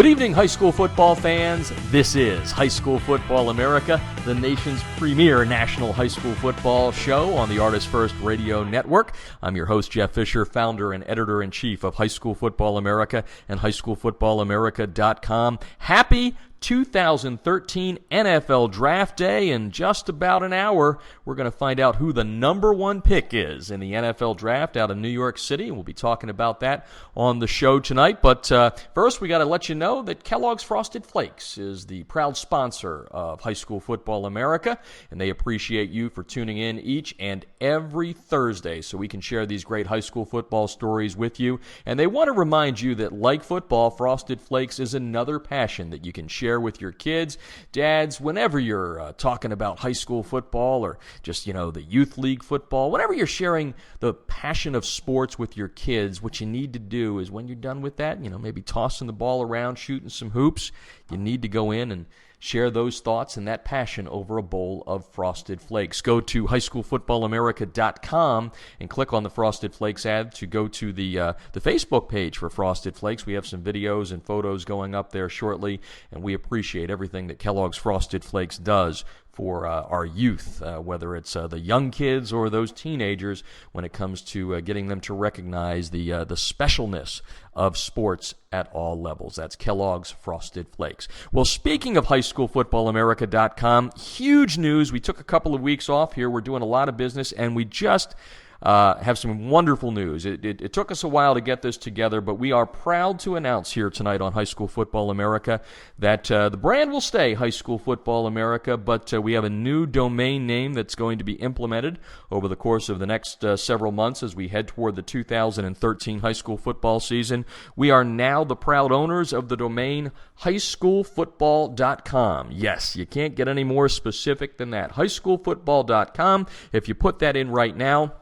Good evening, high school football fans. This is High School Football America, the nation's premier national high school football show on the Artist First Radio Network. I'm your host, Jeff Fisher, founder and editor-in-chief of High School Football America and highschoolfootballamerica.com. Happy 2013 NFL Draft Day. In just about an hour, we're going to find out who the number one pick is in the NFL Draft out of New York City. We'll be talking about that on the show tonight. But first, we got to let you know that Kellogg's Frosted Flakes is the proud sponsor of High School Football America, and they appreciate you for tuning in each and every Thursday so we can share these great high school football stories with you. And they want to remind you that, like football, Frosted Flakes is another passion that you can share with your kids. Dads, whenever you're talking about high school football or just, the youth league football, whenever you're sharing the passion of sports with your kids, what you need to do is when you're done with that, maybe tossing the ball around, shooting some hoops, you need to go in and share those thoughts and that passion over a bowl of Frosted Flakes. Go to highschoolfootballamerica.com and click on the Frosted Flakes ad to go to the Facebook page for Frosted Flakes. We have some videos and photos going up there shortly, and we appreciate everything that Kellogg's Frosted Flakes does for our youth, whether it's the young kids or those teenagers, when it comes to getting them to recognize the specialness of sports at all levels. That's Kellogg's Frosted Flakes. Well, speaking of highschoolfootballamerica.com, huge news. We took a couple of weeks off here. We're doing a lot of business, and we just have some wonderful news. It took us a while to get this together, but we are proud to announce here tonight on High School Football America that the brand will stay High School Football America, but we have a new domain name that's going to be implemented over the course of the next several months as we head toward the 2013 high school football season. We are now the proud owners of the domain highschoolfootball.com. Yes, you can't get any more specific than that. Highschoolfootball.com. If you put that in right now,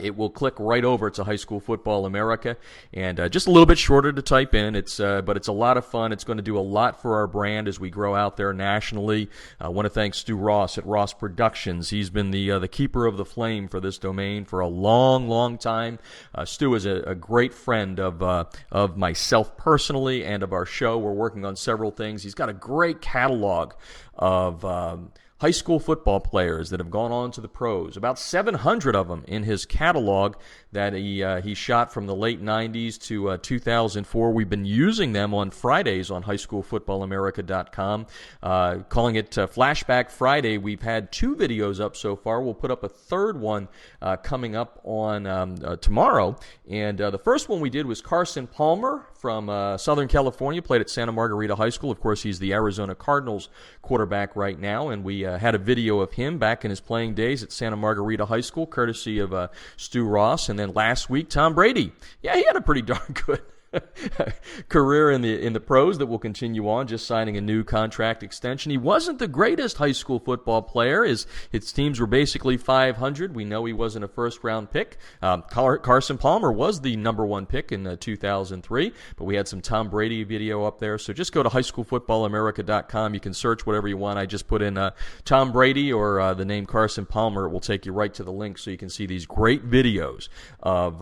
it will click right over to High School Football America, and just a little bit shorter to type in. But it's a lot of fun. It's going to do a lot for our brand as we grow out there nationally. I want to thank Stu Ross at Ross Productions. He's been the keeper of the flame for this domain for a long, long time. Stu is a great friend of myself personally and of our show. We're working on several things. He's got a great catalog of high school football players that have gone on to the pros, about 700 of them in his catalog that he shot from the late 90s to 2004. We've been using them on Fridays on highschoolfootballamerica.com, calling it Flashback Friday. We've had 2 videos up so far. We'll put up a third one coming up on tomorrow. And the first one we did was Carson Palmer from Southern California, played at Santa Margarita High School. Of course, he's the Arizona Cardinals quarterback right now, and we had a video of him back in his playing days at Santa Margarita High School, courtesy of Stu Ross. And then last week, Tom Brady. Yeah, he had a pretty darn good career in the pros that will continue on, just signing a new contract extension. He wasn't the greatest high school football player. His teams were basically 500. We know he wasn't a first-round pick. Carson Palmer was the number one pick in 2003, but we had some Tom Brady video up there. So just go to highschoolfootballamerica.com. You can search whatever you want. I just put in Tom Brady or the name Carson Palmer. It will take you right to the link so you can see these great videos of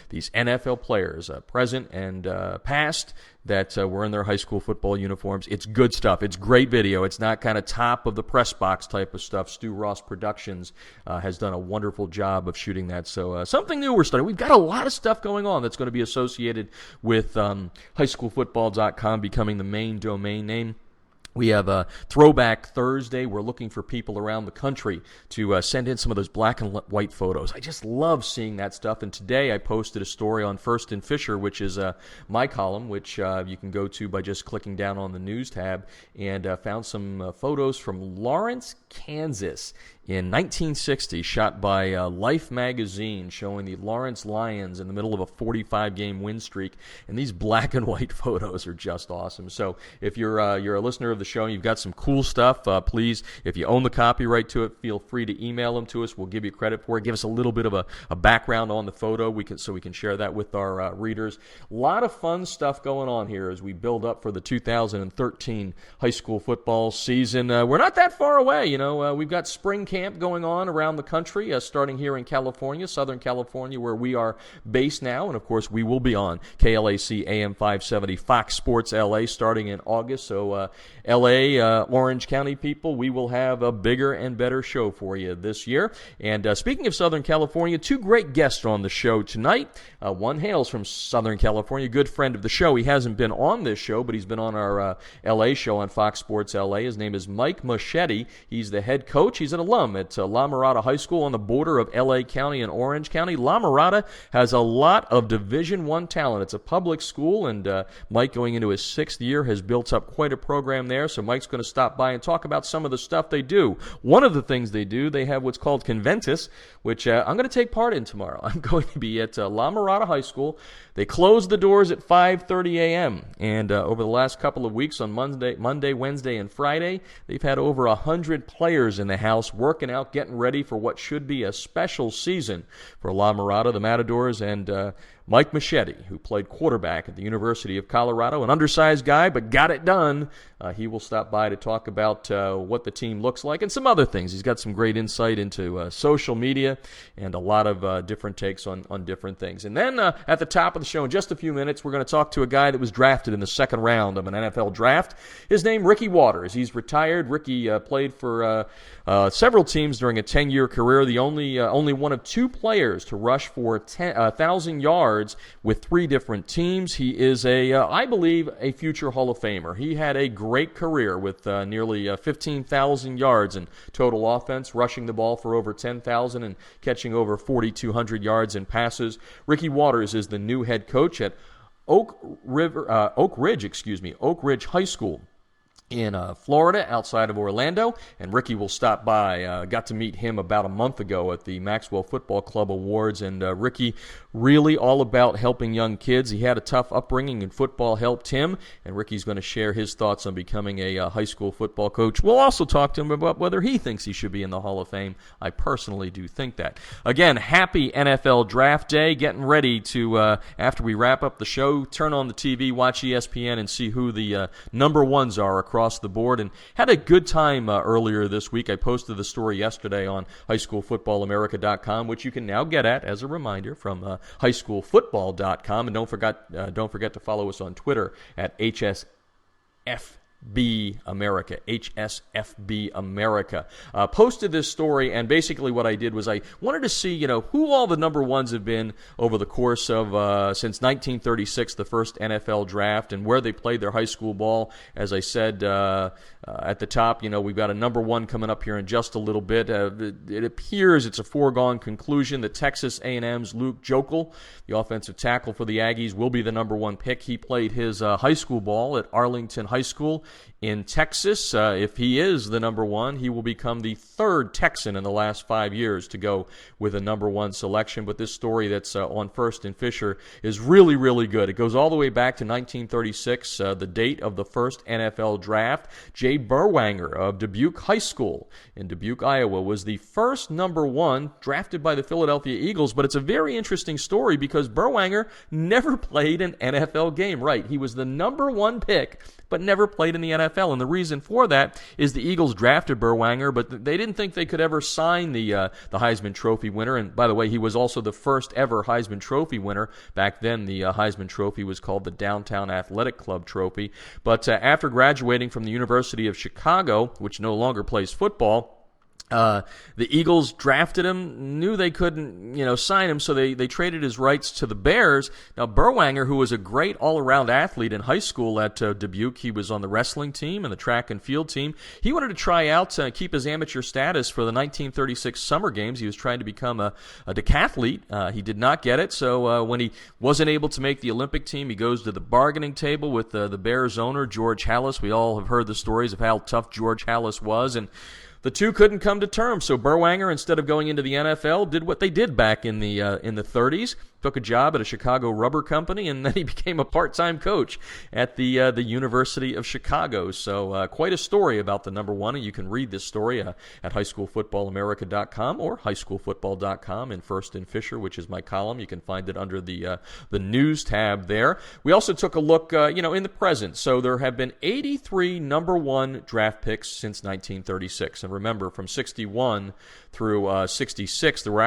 these NFL players, present and past, that were in their high school football uniforms. It's good stuff. It's great video. It's not kind of top of the press box type of stuff. Stu Ross Productions has done a wonderful job of shooting that. So something new we're starting. We've got a lot of stuff going on that's going to be associated with highschoolfootball.com becoming the main domain name. We have a Throwback Thursday. We're looking for people around the country to send in some of those black and white photos. I just love seeing that stuff. And today I posted a story on First and Fisher, which is my column, which you can go to by just clicking down on the news tab, and found some photos from Lawrence, Kansas in 1960, shot by Life magazine, showing the Lawrence Lions in the middle of a 45-game win streak. And these black and white photos are just awesome. So if you're a listener of the show and you've got some cool stuff, please, if you own the copyright to it, feel free to email them to us. We'll give you credit for it. Give us a little bit of a background on the photo so we can share that with our readers. A lot of fun stuff going on here as we build up for the 2013 high school football season. We're not that far away. We've got spring camp camp going on around the country, starting here in California, Southern California, where we are based now. And, of course, we will be on KLAC AM 570 Fox Sports LA starting in August. So, LA, Orange County people, we will have a bigger and better show for you this year. And speaking of Southern California, two great guests on the show tonight. One hails from Southern California, good friend of the show. He hasn't been on this show, but he's been on our LA show on Fox Sports LA. His name is Mike Moschetti. He's the head coach. He's an alum at La Mirada High School on the border of LA County and Orange County. La Mirada has a lot of Division I talent. It's a public school, and Mike, going into his 6th year, has built up quite a program there. So Mike's going to stop by and talk about some of the stuff they do. One of the things they do, they have what's called Conventus, which I'm going to take part in tomorrow. I'm going to be at La Mirada High School. They close the doors at 5:30 a.m. And over the last couple of weeks on Monday, Wednesday, and Friday, they've had over 100 players in the house working out, getting ready for what should be a special season for La Mirada, the Matadors, and Mike Moschetti, who played quarterback at the University of Colorado, an undersized guy, but got it done. He will stop by to talk about what the team looks like and some other things. He's got some great insight into social media and a lot of different takes on different things. And then at the top of the show, in just a few minutes, we're going to talk to a guy that was drafted in the second round of an NFL draft. His name, Ricky Waters. He's retired. Ricky played for several teams during a 10-year career. The only one of 2 players to rush for 1,000 yards with 3 different teams. He is I believe, a future Hall of Famer. He had a great career with nearly 15,000 yards in total offense, rushing the ball for over 10,000 and catching over 4,200 yards in passes. Ricky Waters is the new head coach at Oak Ridge High School in Florida, outside of Orlando, and Ricky will stop by. Got to meet him about a month ago at the Maxwell Football Club Awards, and Ricky really all about helping young kids. He had a tough upbringing, and football helped him, and Ricky's going to share his thoughts on becoming a high school football coach. We'll also talk to him about whether he thinks he should be in the Hall of Fame. I personally do think that. Again, happy NFL Draft Day. Getting ready to, after we wrap up the show, turn on the TV, watch ESPN, and see who the number ones are across the board, and had a good time earlier this week. I posted the story yesterday on highschoolfootballamerica.com, which you can now get at, as a reminder, from highschoolfootball.com. And don't forget to follow us on Twitter at HSFB America, HSFB America. Posted this story, and basically what I did was I wanted to see, who all the number ones have been over the course of since 1936, the first NFL draft, and where they played their high school ball. As I said at the top, we've got a number one coming up here in just a little bit. It appears it's a foregone conclusion that Texas A&M's Luke Joeckel, the offensive tackle for the Aggies, will be the number one pick. He played his high school ball at Arlington High School in Texas. If he is the number one, he will become the 3rd Texan in the last 5 years to go with a number one selection. But this story that's on First and Fisher is really, really good. It goes all the way back to 1936, the date of the first NFL draft. Jay Berwanger of Dubuque High School in Dubuque, Iowa, was the first number one drafted by the Philadelphia Eagles. But it's a very interesting story because Berwanger never played an NFL game. Right, he was the number one pick, but never played in the NFL. And the reason for that is the Eagles drafted Berwanger, but they didn't think they could ever sign the Heisman Trophy winner. And by the way, he was also the first ever Heisman Trophy winner. Back then, the Heisman Trophy was called the Downtown Athletic Club Trophy. But after graduating from the University of Chicago, which no longer plays football, the Eagles drafted him, knew they couldn't, sign him, so they traded his rights to the Bears. Now, Berwanger, who was a great all-around athlete in high school at Dubuque, he was on the wrestling team and the track and field team. He wanted to try out to keep his amateur status for the 1936 Summer Games. He was trying to become a decathlete. He did not get it, so when he wasn't able to make the Olympic team, he goes to the bargaining table with the Bears owner, George Halas. We all have heard the stories of how tough George Halas was, and the two couldn't come to terms, so Berwanger, instead of going into the NFL, did what they did back in the 30s. took a job at a Chicago rubber company, and then he became a part-time coach at the University of Chicago. So quite a story about the number one, and you can read this story at highschoolfootballamerica.com or highschoolfootball.com in First and Fisher, which is my column. You can find it under the news tab there. We also took a look, in the present. So there have been 83 number one draft picks since 1936. And remember, from 61 through 66, there were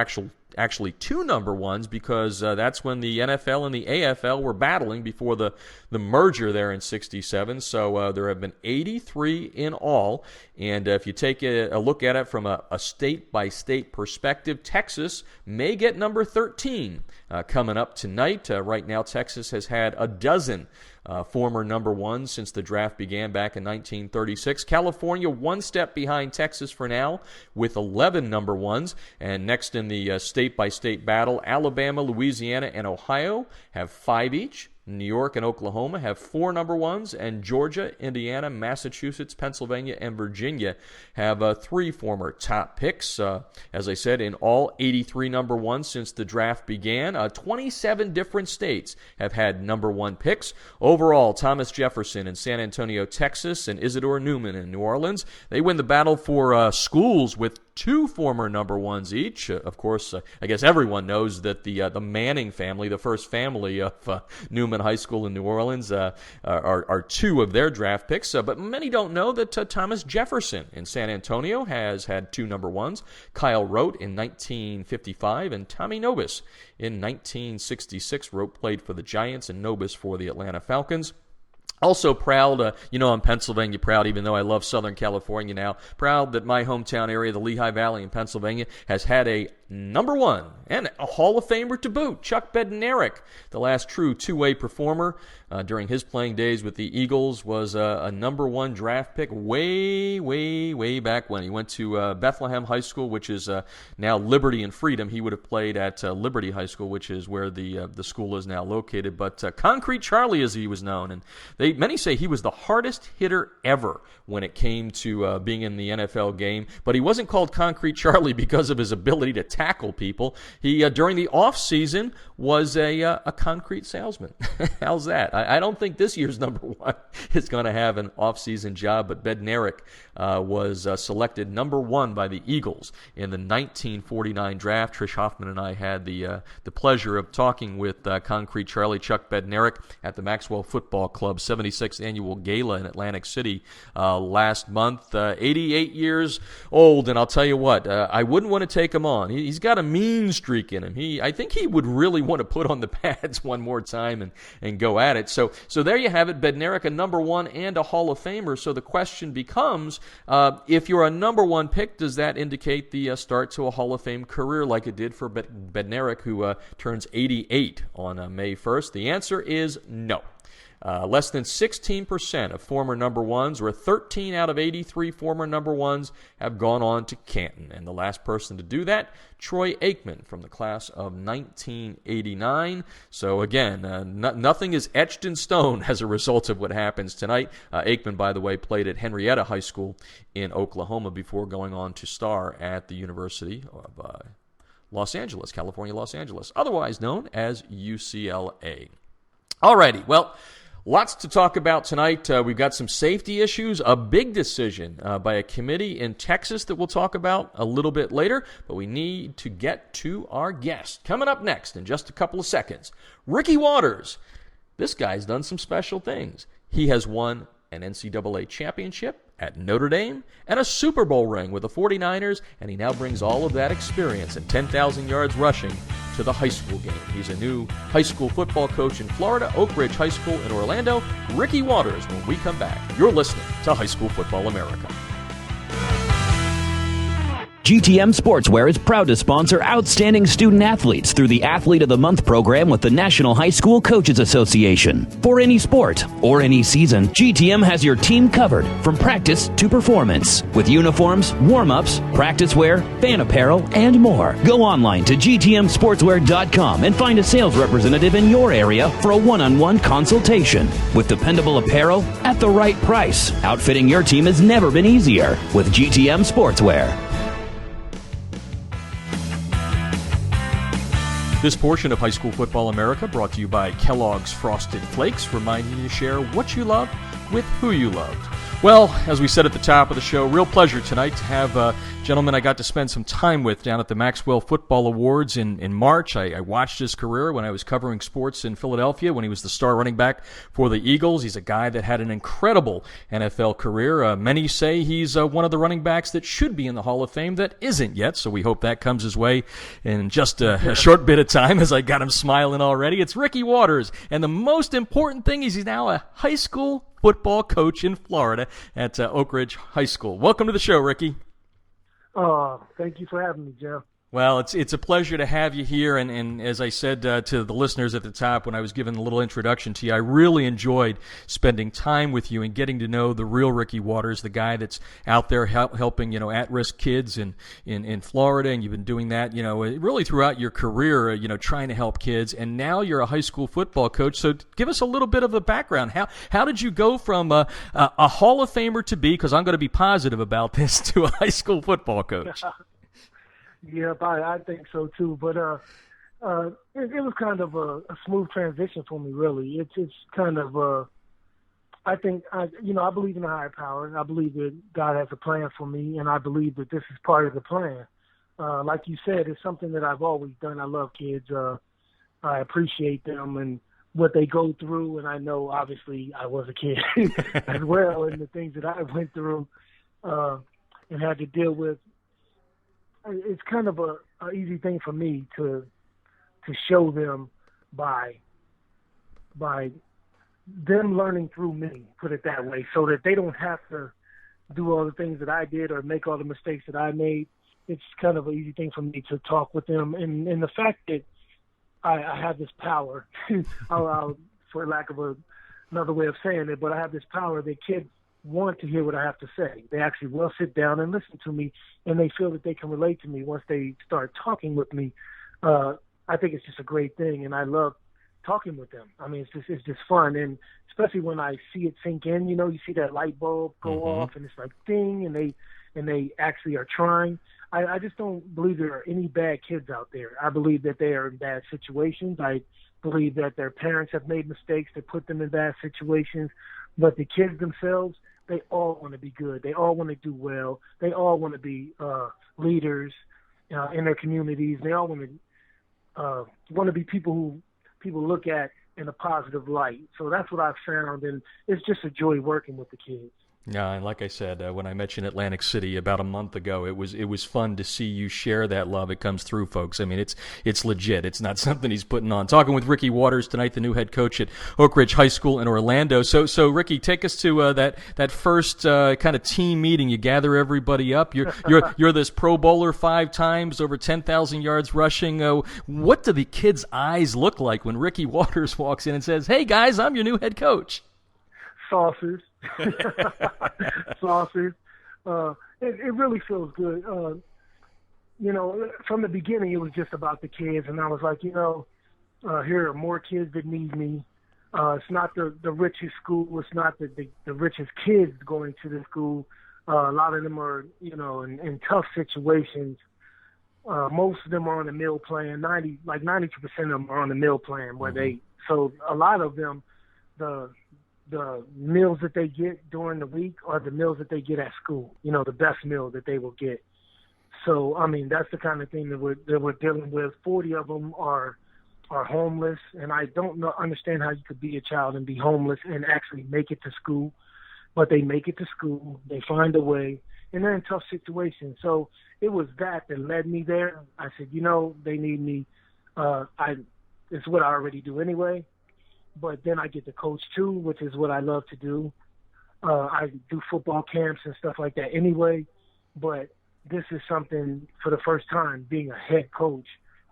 actually two number ones, because that's when the NFL and the AFL were battling before the merger there in 67. So there have been 83 in all. And if you take a look at it from a state-by-state perspective, Texas may get number 13 coming up tonight. Right now, Texas has had a dozen former number ones since the draft began back in 1936. California one step behind Texas for now with 11 number ones. And next in the state-by-state battle, Alabama, Louisiana, and Ohio have 5 each. New York and Oklahoma have 4 number ones, and Georgia, Indiana, Massachusetts, Pennsylvania, and Virginia have 3 former top picks. As I said, in all, 83 number ones since the draft began. 27 different states have had number one picks. Overall, Thomas Jefferson in San Antonio, Texas, and Isidore Newman in New Orleans, they win the battle for schools with 2 former number ones each. Of course, I guess everyone knows that the Manning family, the first family of Newman High School in New Orleans, are 2 of their draft picks. But many don't know that Thomas Jefferson in San Antonio has had 2 number ones. Kyle Rote in 1955 and Tommy Nobis in 1966. Rote played for the Giants and Nobis for the Atlanta Falcons. Also proud, I'm Pennsylvania proud, even though I love Southern California now. Proud that my hometown area, the Lehigh Valley in Pennsylvania, has had a number one and a Hall of Famer to boot. Chuck Bednarik, the last true two-way performer during his playing days with the Eagles, was a number one draft pick way back when. He went to Bethlehem High School, which is now Liberty and Freedom. He would have played at Liberty High School, which is where the school is now located. But Concrete Charlie, as he was known, and many say he was the hardest hitter ever when it came to being in the NFL game. But he wasn't called Concrete Charlie because of his ability to tackle people. He, during the offseason, was a concrete salesman. How's that? I don't think this year's number one is going to have an off-season job, but Bednarik was selected number one by the Eagles in the 1949 draft. Trish Hoffman and I had the pleasure of talking with Concrete Charlie, Chuck Bednarik, at the Maxwell Football Club 76th Annual Gala in Atlantic City last month. 88 years old, and I'll tell you what, I wouldn't want to take him on. He's got a mean streak in him. I think he would really want to put on the pads one more time and go at it. So there you have it, Bednarik, a number one and a Hall of Famer. So the question becomes, if you're a number one pick, does that indicate the start to a Hall of Fame career like it did for Bednarik, who turns 88 on May 1st? The answer is no. Less than 16% of former number ones, or 13 out of 83 former number ones, have gone on to Canton. And the last person to do that, Troy Aikman from the class of 1989. So again, nothing is etched in stone as a result of what happens tonight. Aikman, by the way, played at Henrietta High School in Oklahoma before going on to star at the University of Los Angeles, California, Los Angeles, otherwise known as UCLA. Alrighty, well, lots to talk about tonight. We've got some safety issues, a big decision by a committee in Texas that we'll talk about a little bit later, but we need to get to our guest. Coming up next in just a couple of seconds, Ricky Watters. This guy's done some special things. He has won an NCAA championship at Notre Dame and a Super Bowl ring with the 49ers, and he now brings all of that experience and 10,000 yards rushing to the high school game. He's a new high school football coach in Florida, Oak Ridge High School in Orlando. Ricky Watters, when we come back. You're listening to High School Football America. GTM Sportswear is proud to sponsor outstanding student athletes through the Athlete of the Month program with the National High School Coaches Association. For any sport or any season, GTM has your team covered from practice to performance with uniforms, warm-ups, practice wear, fan apparel, and more. Go online to gtmsportswear.com and find a sales representative in your area for a one-on-one consultation. With dependable apparel at the right price, outfitting your team has never been easier with GTM Sportswear. This portion of High School Football America brought to you by Kellogg's Frosted Flakes, reminding you to share what you love with who you loved. Well, as we said at the top of the show, real pleasure tonight to have a gentleman I got to spend some time with down at the Maxwell Football Awards in March. I watched his career when I was covering sports in Philadelphia when he was the star running back for the Eagles. He's a guy that had an incredible NFL career. Many say he's one of the running backs that should be in the Hall of Fame that isn't yet, so we hope that comes his way in just a short bit of time as I got him smiling already. It's Ricky Waters, and the most important thing is he's now a high school football coach in Florida at Oak Ridge High School. Welcome to the show, Ricky. Thank you for having me, Jeff. Well, it's a pleasure to have you here, and as I said to the listeners at the top when I was giving a little introduction to you, I really enjoyed spending time with you and getting to know the real Ricky Waters, the guy that's out there helping at-risk kids in Florida, and you've been doing that really throughout your career, trying to help kids, and now you're a high school football coach. So give us a little bit of a background. How did you go from a Hall of Famer to be, because I'm going to be positive about this, to a high school football coach? Yeah, I think so too. But it was kind of a smooth transition for me, really. It's kind of I think I believe in a higher power. I believe that God has a plan for me, and I believe that this is part of the plan. Like you said, it's something that I've always done. I love kids. I appreciate them and what they go through, and I know obviously I was a kid as well, and the things that I went through and had to deal with. It's kind of a easy thing for me to show them by them learning through me, put it that way, so that they don't have to do all the things that I did or make all the mistakes that I made. It's kind of an easy thing for me to talk with them, and the fact that I have this power, for lack of another way of saying it, but I have this power that kids want to hear what I have to say. They actually will sit down and listen to me, and they feel that they can relate to me once they start talking with me. I think it's just a great thing, and I love talking with them. I mean, it's just fun, and especially when I see it sink in. You see that light bulb go off, and it's like ding, and they actually are trying. I just don't believe there are any bad kids out there. I believe that they are in bad situations. I believe that their parents have made mistakes that put them in bad situations, but the kids themselves, they all want to be good. They all want to do well. They all want to be leaders in their communities. They all want to be people who people look at in a positive light. So that's what I've found, and it's just a joy working with the kids. Yeah, and like I said, when I mentioned Atlantic City about a month ago, it was fun to see you share that love. It comes through, folks. I mean, it's legit. It's not something he's putting on. Talking with Ricky Waters tonight, the new head coach at Oak Ridge High School in Orlando. So Ricky, take us to that first kind of team meeting. You gather everybody up. You're this Pro Bowler 5 times, over 10,000 yards rushing. What do the kids' eyes look like when Ricky Waters walks in and says, "Hey guys, I'm your new head coach"? Saucers. Saucers. It really feels good. From the beginning, it was just about the kids, and I was like, here are more kids that need me. It's not the richest school. It's not the richest kids going to the school. A lot of them are, in tough situations. Most of them are on the meal plan. 92% of them are on the meal plan so a lot of them, the meals that they get during the week are the meals that they get at school, the best meal that they will get. So, I mean, that's the kind of thing that we're dealing with. 40 of them are homeless, and I don't understand how you could be a child and be homeless and actually make it to school. But they make it to school, they find a way, and they're in tough situations. So it was that led me there. I said, they need me. It's what I already do anyway. But then I get to coach too, which is what I love to do. I do football camps and stuff like that anyway. But this is something for the first time, being a head coach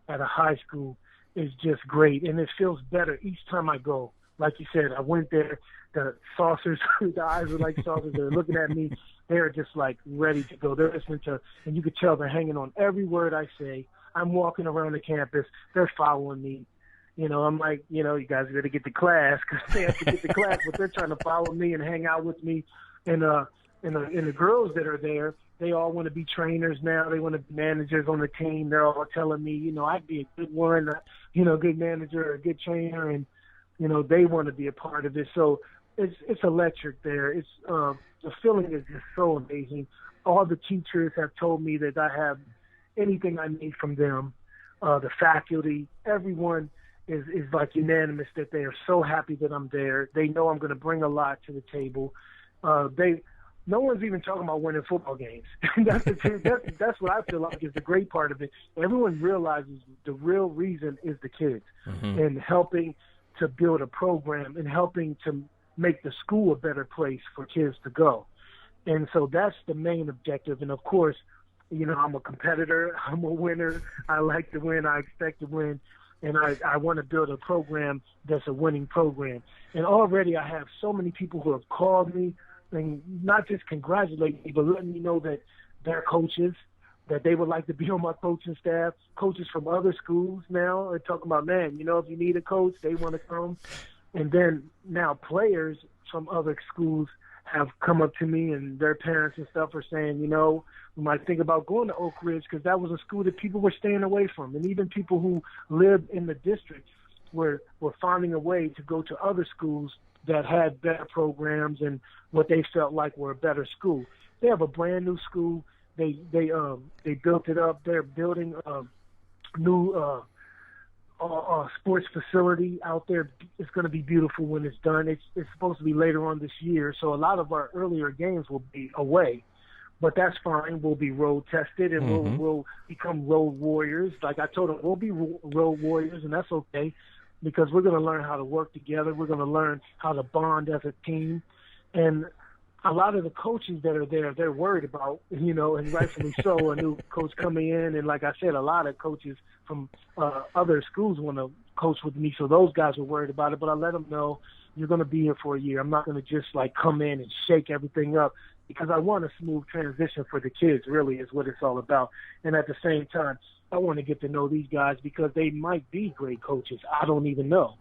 at a high school is just great. And it feels better each time I go. Like you said, I went there, the saucers, the eyes are like saucers. They're looking at me. They're just like ready to go. They're listening to, and you could tell they're hanging on every word I say. I'm walking around the campus. They're following me. I'm like, you guys got to get to class because they have to get to class, but they're trying to follow me and hang out with me. And the girls that are there, they all want to be trainers now. They want to be managers on the team. They're all telling me, I'd be a good one. good manager or a good trainer, and they want to be a part of it. So it's electric there. It's the feeling is just so amazing. All the teachers have told me that I have anything I need from them. The faculty, everyone is like unanimous that they are so happy that I'm there. They know I'm going to bring a lot to the table. No one's even talking about winning football games. That's what I feel like is the great part of it. Everyone realizes the real reason is the kids and helping to build a program and helping to make the school a better place for kids to go. And so that's the main objective. And, of course, I'm a competitor. I'm a winner. I like to win. I expect to win. And I want to build a program that's a winning program. And already I have so many people who have called me and not just congratulate me, but letting me know that they're coaches, that they would like to be on my coaching staff. Coaches from other schools now are talking about, man, if you need a coach, they want to come. And then now players from other schools have come up to me, and their parents and stuff are saying, we might think about going to Oak Ridge, because that was a school that people were staying away from. And even people who lived in the district were finding a way to go to other schools that had better programs and what they felt like were a better school. They have a brand new school. They built it up. They're building a new sports facility out there. It's going to be beautiful when it's done. It's supposed to be later on this year, so a lot of our earlier games will be away. But that's fine. We'll be road tested, and we'll become road warriors. Like I told them, we'll be road warriors, and that's okay, because we're going to learn how to work together. We're going to learn how to bond as a team. And a lot of the coaches that are there, they're worried about, and rightfully so, a new coach coming in. And like I said, a lot of coaches from other schools want to coach with me, so those guys are worried about it. But I let them know, you're going to be here for a year. I'm not going to just, come in and shake everything up, because I want a smooth transition for the kids, really, is what it's all about. And at the same time, I want to get to know these guys, because they might be great coaches. I don't even know.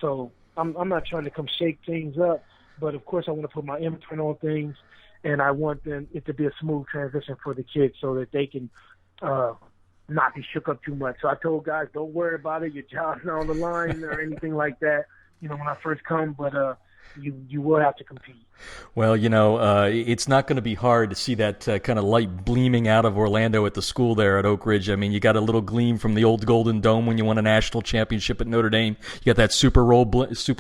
So I'm not trying to come shake things up, but of course I want to put my imprint on things, and I want it to be a smooth transition for the kids so that they can not be shook up too much. So I told guys, don't worry about it. Your job's not on the line or anything like that, when I first come, but you will have to compete. Well, it's not going to be hard to see that kind of light gleaming out of Orlando at the school there at Oak Ridge. I mean, you got a little gleam from the old Golden Dome when you won a national championship at Notre Dame. You got that Super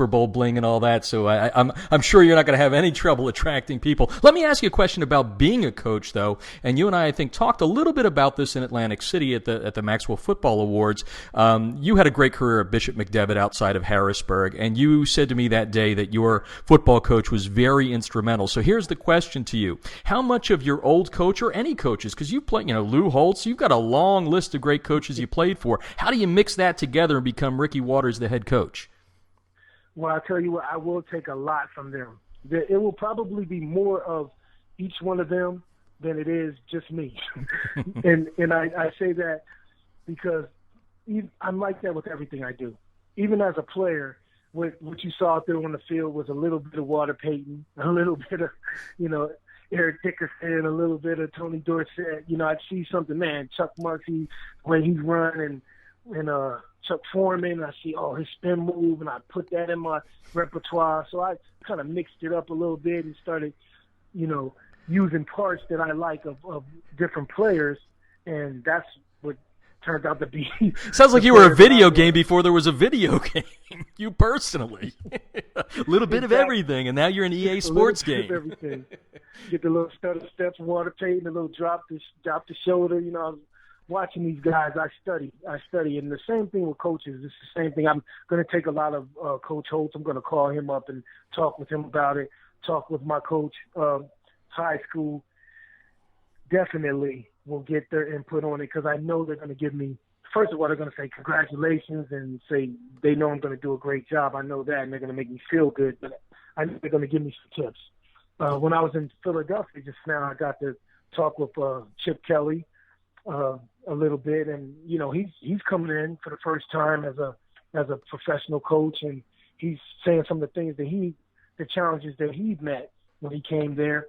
Bowl bling and all that. So I'm sure you're not going to have any trouble attracting people. Let me ask you a question about being a coach, though. And you and I think, talked a little bit about this in Atlantic City at the Maxwell Football Awards. You had a great career at Bishop McDevitt outside of Harrisburg, and you said to me that day that your football coach was very instrumental. So here's the question to you. How much of your old coach, or any coaches, because you played, Lou Holtz, you've got a long list of great coaches you played for. How do you mix that together and become Ricky Waters, the head coach? Well, I'll tell you what, I will take a lot from them. It will probably be more of each one of them than it is just me. and I say that because I'm like that with everything I do. Even as a player, what you saw out there on the field was a little bit of Walter Payton, a little bit of, Eric Dickerson, a little bit of Tony Dorsett. I'd see something, man, Chuck Murphy, when he's running, and Chuck Foreman, I see, his spin move, and I put that in my repertoire. So I kind of mixed it up a little bit and started, using parts that I like of different players, and that's what turned out to be. Sounds like you were a video game before there was a video game. You personally, a little bit of everything, and now you're an EA Sports game. Everything. Get the little stutter steps, Walter Payton, a little drop the shoulder. I was watching these guys. I study, and the same thing with coaches. It's the same thing. I'm going to take a lot of Coach Holtz. I'm going to call him up and talk with him about it. Talk with my coach, high school. Definitely will get their input on it, because I know they're going to give me, first of all, they're going to say congratulations and say they know I'm going to do a great job. I know that, and they're going to make me feel good, but I know they're going to give me some tips. When I was in Philadelphia just now, I got to talk with Chip Kelly a little bit, and he's coming in for the first time as a professional coach, and he's saying some of the things that the challenges that he met when he came there.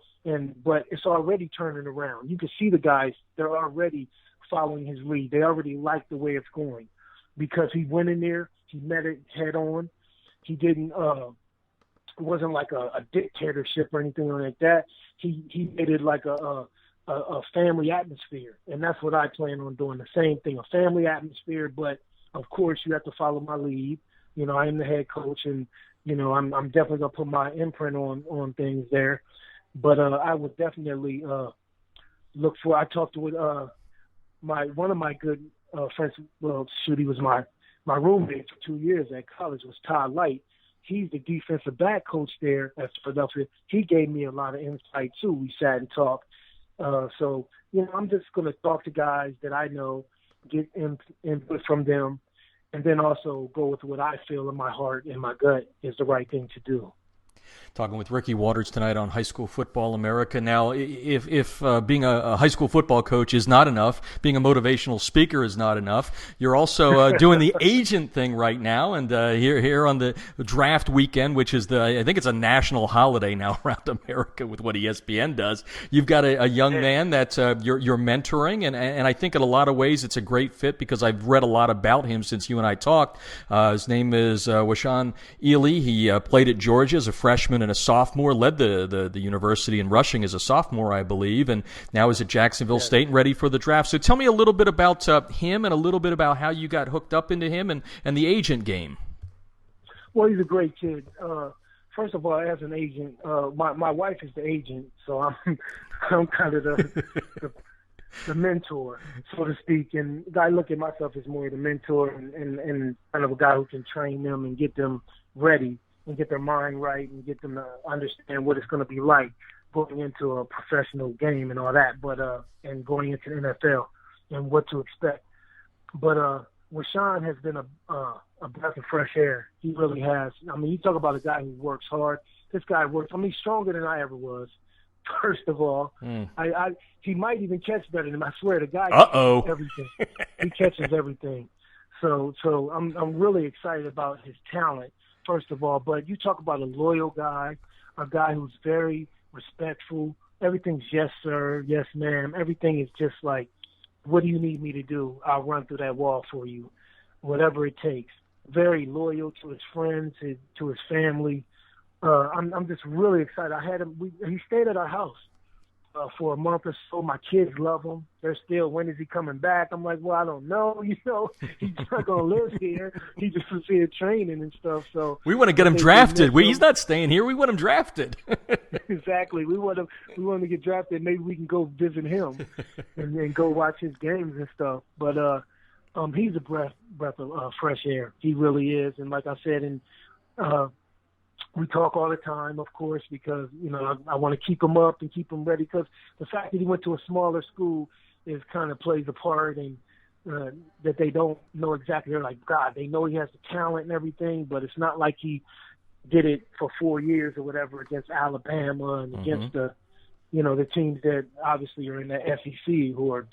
But it's already turning around. You can see the guys, they're already following his lead. They already like the way it's going. because he went in there, he met it head on. He didn't. It wasn't like a dictatorship or anything like that. He made it like a family atmosphere, and that's what I plan on doing. The same thing, a family atmosphere. But of course, you have to follow my lead. You know, I am the head coach, and you know, I'm definitely gonna put my imprint on things there. But I would definitely look for. I talked with one of my good friends. Well, he was my roommate for 2 years at college. Was Todd Light. He's the defensive back coach there at Philadelphia. He gave me a lot of insight too. We sat and talked. So you know, I'm just gonna talk to guys that I know, get input from them, and then also go with what I feel in my heart and my gut is the right thing to do. Talking with Ricky Waters tonight on High School Football America. Now, if being a high school football coach is not enough, being a motivational speaker is not enough, you're also doing the agent thing right now. And here on the draft weekend, which is I think it's a national holiday now around America with what ESPN does. You've got a young man that you're mentoring, and I think in a lot of ways it's a great fit because I've read a lot about him since you and I talked. His name is Washaun Ely. He played at Georgia as a freshman and a sophomore, led the university in rushing as a sophomore, I believe, and now is at Jacksonville State and ready for the draft. So tell me a little bit about him and a little bit about how you got hooked up into him and the agent game. Well, he's a great kid. First of all, as an agent, my wife is the agent, so I'm kind of the mentor, so to speak. And I look at myself as more the mentor and kind of a guy who can train them and get them ready and get their mind right and get them to understand what it's going to be like going into a professional game and all that, but and going into the NFL and what to expect. But Washaun has been a breath of fresh air. He really has. I mean, you talk about a guy who works hard. This guy works. I mean, he's stronger than I ever was. First of all, he might even catch better than him. I swear, the guy catches everything. He catches everything. So I'm really excited about his talent. First of all, but you talk about a loyal guy, a guy who's very respectful. Everything's yes, sir, yes, ma'am. Everything is just like, what do you need me to do? I'll run through that wall for you, whatever it takes. Very loyal to his friends, to his family. I'm just really excited. I had him. He stayed at our house for a month or so. My kids love him. They're still, when is he coming back? I'm like, well, I don't know. You know, he's not going to live here. He just was here training and stuff. So we want to get him drafted. He's not staying here. We want him drafted. Exactly. We want him to get drafted. Maybe we can go visit him and go watch his games and stuff. But he's a breath of fresh air. He really is. And like I said, we talk all the time, of course, because, you know, I want to keep him up and keep him ready, because the fact that he went to a smaller school is kind of plays a part, and that they don't know exactly. They're like, God, they know he has the talent and everything, but it's not like he did it for 4 years or whatever against Alabama and against the teams that obviously are in the SEC, who are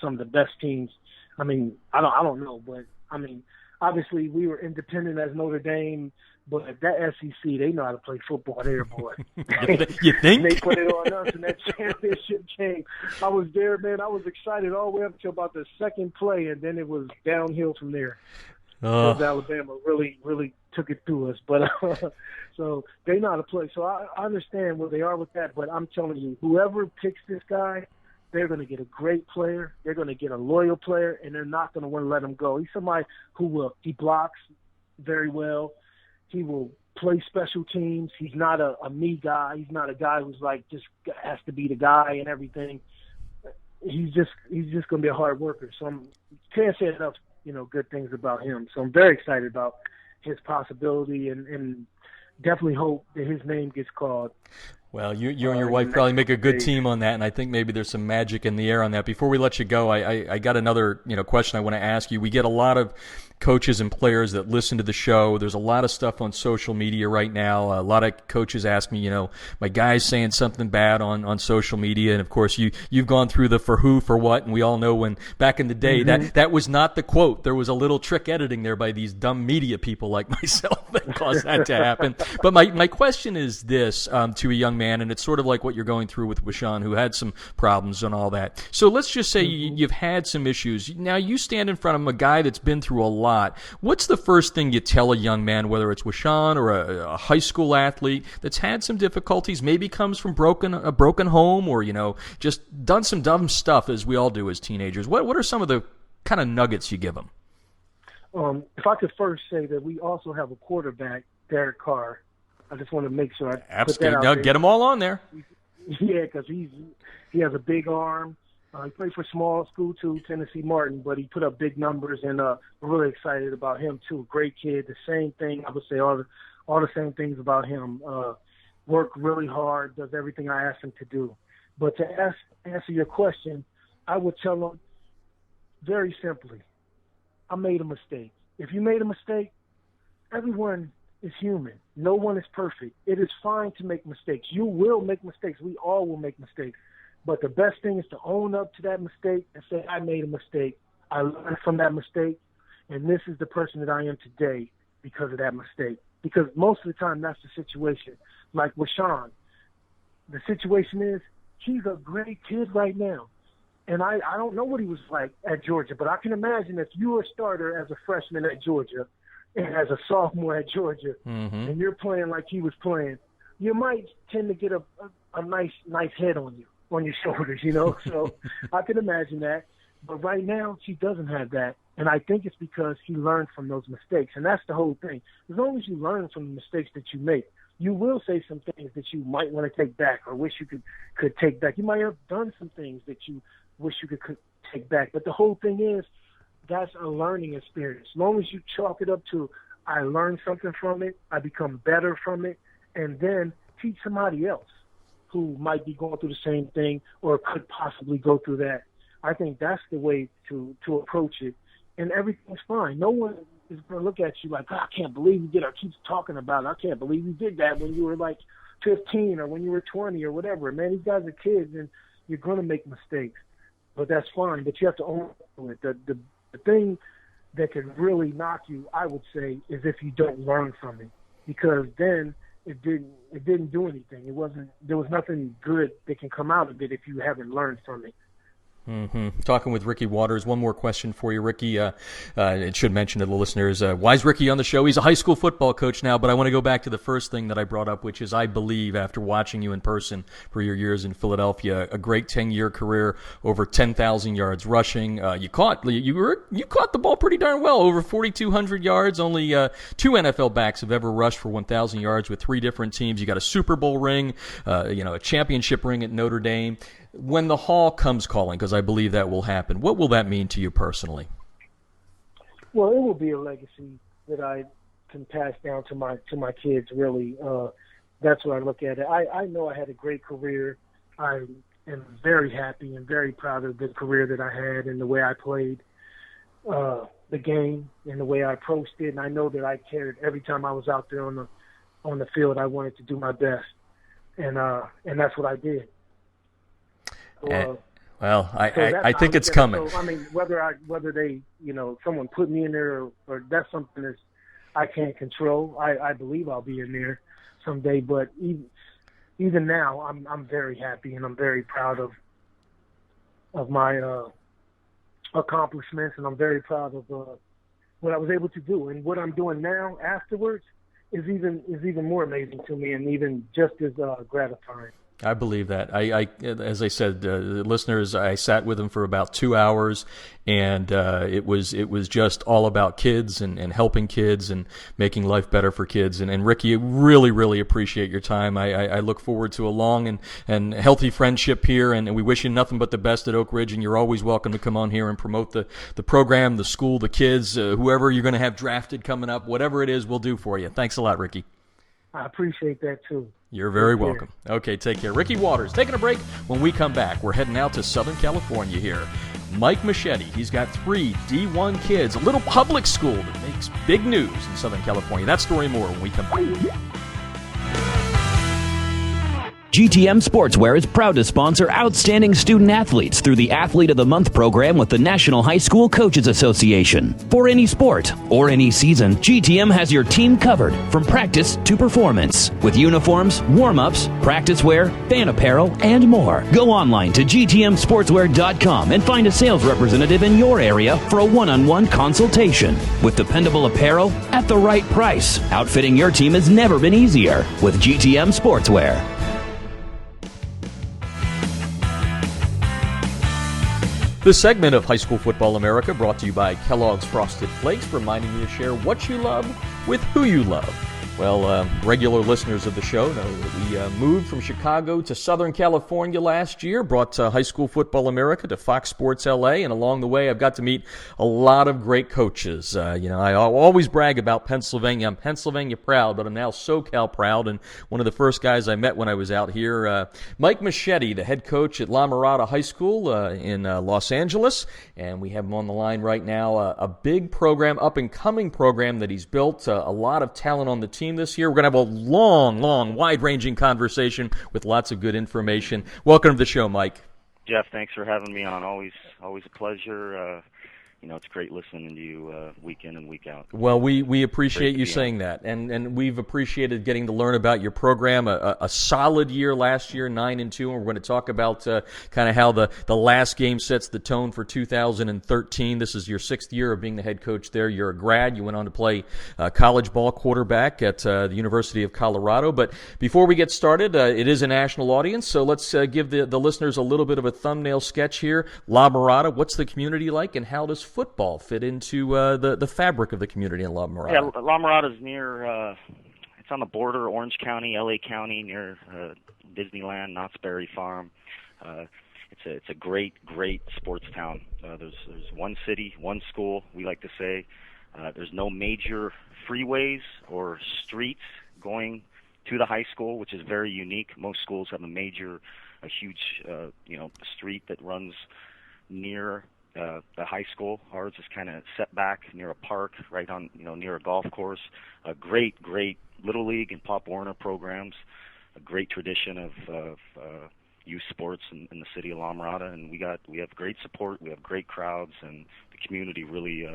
some of the best teams. I mean, I don't know, but I mean, obviously we were independent as Notre Dame. But that SEC, they know how to play football there, boy. You think? They put it on us in that championship game. I was there, man. I was excited all the way up until about the second play, and then it was downhill from there. Because Alabama really, really took it to us. But so they know how to play. So I understand where they are with that. But I'm telling you, whoever picks this guy, they're going to get a great player. They're going to get a loyal player, and they're not going to want to let him go. He's somebody who he blocks very well. He will play special teams. He's not a me guy. He's not a guy who's like just has to be the guy and everything. He's just going to be a hard worker. So I can't say enough, good things about him. So I'm very excited about his possibility and definitely hope that his name gets called. Well, you and your wife probably make a good team on that, and I think maybe there's some magic in the air on that. Before we let you go, I got another question I want to ask you. We get a lot of coaches and players that listen to the show. There's a lot of stuff on social media right now. A lot of coaches ask me, my guy's saying something bad on social media, and of course you've gone through the for who, for what, and we all know when back in the day that was not the quote. There was a little trick editing there by these dumb media people like myself that caused that to happen. But my question is this to a young man man, and it's sort of like what you're going through with Washawn, who had some problems and all that. So let's just say you've had some issues. Now you stand in front of a guy that's been through a lot. What's the first thing you tell a young man, whether it's Washawn or a high school athlete that's had some difficulties, maybe comes from a broken home, or just done some dumb stuff as we all do as teenagers? What are some of the kind of nuggets you give them? If I could first say that we also have a quarterback, Derek Carr. I just want to make sure I put that out now there. Get them all on there. Yeah, because he has a big arm. He played for small school too, Tennessee Martin, but he put up big numbers, and we're really excited about him too. Great kid. The same thing, I would say all the same things about him. Worked really hard, does everything I asked him to do. But to answer your question, I would tell him very simply, I made a mistake. If you made a mistake, everyone is human. No one is perfect. It is fine to make mistakes. You will make mistakes. We all will make mistakes. But the best thing is to own up to that mistake and say, I made a mistake. I learned from that mistake, and this is the person that I am today because of that mistake. Because most of the time, that's the situation. Like with Sean, the situation is he's a great kid right now. And I don't know what he was like at Georgia, but I can imagine if you were a starter as a freshman at Georgia and as a sophomore at Georgia, and you're playing like he was playing, you might tend to get a nice head on your shoulders, So I can imagine that. But right now, he doesn't have that. And I think it's because he learned from those mistakes. And that's the whole thing. As long as you learn from the mistakes that you make, you will say some things that you might want to take back or wish you could take back. You might have done some things that you wish you could take back. But the whole thing is, that's a learning experience. As long as you chalk it up to, I learned something from it, I become better from it, and then teach somebody else who might be going through the same thing or could possibly go through that. I think that's the way to approach it, and everything's fine. No one is going to look at you like, I can't believe you did. I keep talking about it. I can't believe you did that when you were like 15 or when you were 20 or whatever. Man, these guys are kids, and you're going to make mistakes. But that's fine. But you have to own it. The thing that can really knock you, I would say, is if you don't learn from it, because then it didn't do anything. There was nothing good that can come out of it if you haven't learned from it. Talking with Ricky Waters. One more question for you, Ricky. It should mention to the listeners, why is Ricky on the show? He's a high school football coach now, but I want to go back to the first thing that I brought up, which is I believe, after watching you in person for your years in Philadelphia, a great 10-year career, over 10,000 yards rushing. You caught the ball pretty darn well, over 4,200 yards. Only two NFL backs have ever rushed for 1,000 yards with three different teams. You got a Super Bowl ring, a championship ring at Notre Dame. When the Hall comes calling, because I believe that will happen, what will that mean to you personally? Well, it will be a legacy that I can pass down to my kids, really. That's what I look at it. I know I had a great career. I am very happy and very proud of the career that I had and the way I played the game and the way I approached it. And I know that I cared every time I was out there on the field. I wanted to do my best, and that's what I did. I think it's coming. So, I mean, whether they, someone put me in there or that's something that I can't control. I believe I'll be in there someday, but even now, I'm very happy and I'm very proud of my accomplishments, and I'm very proud of what I was able to do. And what I'm doing now afterwards is even more amazing to me and even just as gratifying. I believe that. As I said, listeners, I sat with him for about 2 hours, and it was just all about kids and helping kids and making life better for kids. And Ricky, really, really appreciate your time. I look forward to a long and healthy friendship here, and we wish you nothing but the best at Oak Ridge. And you're always welcome to come on here and promote the program, the school, the kids, whoever you're going to have drafted coming up, whatever it is, we'll do for you. Thanks a lot, Ricky. I appreciate that too. You're very welcome. Okay, take care. Ricky Waters, taking a break. When we come back, we're heading out to Southern California here. Mike Moschetti, he's got 3 D1 kids, a little public school that makes big news in Southern California. That story more when we come back. GTM Sportswear is proud to sponsor outstanding student athletes through the Athlete of the Month program with the National High School Coaches Association. For any sport or any season, GTM has your team covered from practice to performance with uniforms, warm-ups, practice wear, fan apparel, and more. Go online to gtmsportswear.com and find a sales representative in your area for a one-on-one consultation. With dependable apparel at the right price, outfitting your team has never been easier with GTM Sportswear. This segment of High School Football America brought to you by Kellogg's Frosted Flakes, reminding you to share what you love with who you love. Well, regular listeners of the show know that we moved from Chicago to Southern California last year, brought High School Football America to Fox Sports LA, and along the way I've got to meet a lot of great coaches. I always brag about Pennsylvania. I'm Pennsylvania proud, but I'm now SoCal proud, and one of the first guys I met when I was out here, Mike Moschetti, the head coach at Mirada High School in Los Angeles, and we have him on the line right now, a big program, up-and-coming program that he's built, a lot of talent on the team this year. We're going to have a long, wide-ranging conversation with lots of good information. Welcome to the show, Mike. Jeff, thanks for having me on. Always a pleasure. It's great listening to you week in and week out. Well, we appreciate you saying that, and we've appreciated getting to learn about your program. A solid year last year, 9-2, and we're going to talk about kind of how the last game sets the tone for 2013. This is your 6th year of being the head coach there. You're a grad. You went on to play college ball quarterback at the University of Colorado. But before we get started, it is a national audience, so let's give the listeners a little bit of a thumbnail sketch here. La Mirada, what's the community like, and how does football fit into the fabric of the community in La Mirada? Yeah, La Mirada is near, it's on the border, Orange County, LA County, near Disneyland, Knott's Berry Farm. It's a great sports town. There's one city, one school, we like to say. There's no major freeways or streets going to the high school, which is very unique. Most schools have a huge street that runs near the high school. Ours is kind of set back near a park, right on, near a golf course. A great Little League and Pop Warner programs. A great tradition of youth sports in the city of La Mirada, and we have great support. We have great crowds, and the community really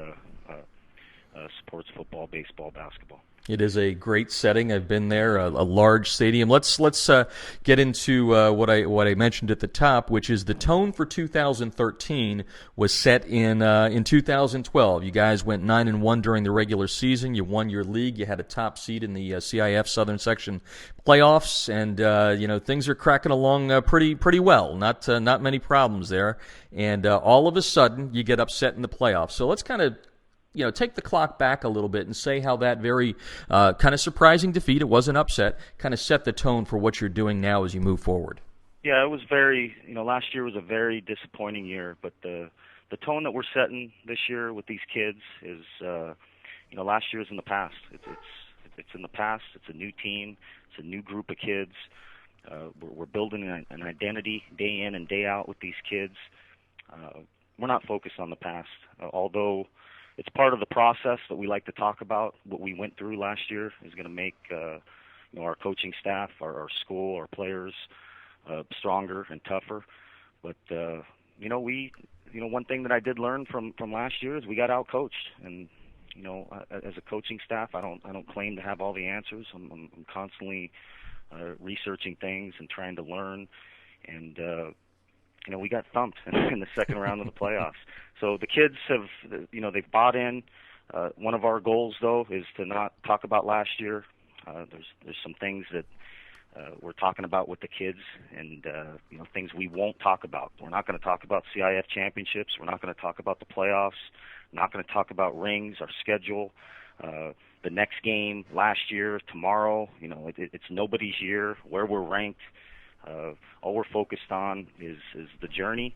supports football, baseball, basketball. It is a great setting. I've been there, a large stadium. Let's get into what I mentioned at the top, which is the tone for 2013 was set in 2012. You guys went 9-1 during the regular season. You won your league. You had a top seed in the CIF Southern Section playoffs, and things are cracking along pretty well. Not many problems there, and all of a sudden you get upset in the playoffs. So let's kind of take the clock back a little bit and say how that very kind of surprising defeat, it was an upset, kind of set the tone for what you're doing now as you move forward. Yeah, it was last year was a very disappointing year, but the tone that we're setting this year with these kids is, last year is in the past. It's in the past. It's a new team. It's a new group of kids. We're building an identity day in and day out with these kids. We're not focused on the past, although it's part of the process that we like to talk about. What we went through last year is going to make our coaching staff, our school, our players stronger and tougher. But one thing that I did learn from last year is we got outcoached. And as a coaching staff, I don't claim to have all the answers. I'm constantly researching things and trying to learn. And we got thumped in the second round of the playoffs. So the kids have, they've bought in. One of our goals, though, is to not talk about last year. There's some things that we're talking about with the kids, and things we won't talk about. We're not going to talk about CIF championships. We're not going to talk about the playoffs. We're not going to talk about rings, our schedule, the next game, last year, tomorrow. It's nobody's year, where we're ranked. All we're focused on is the journey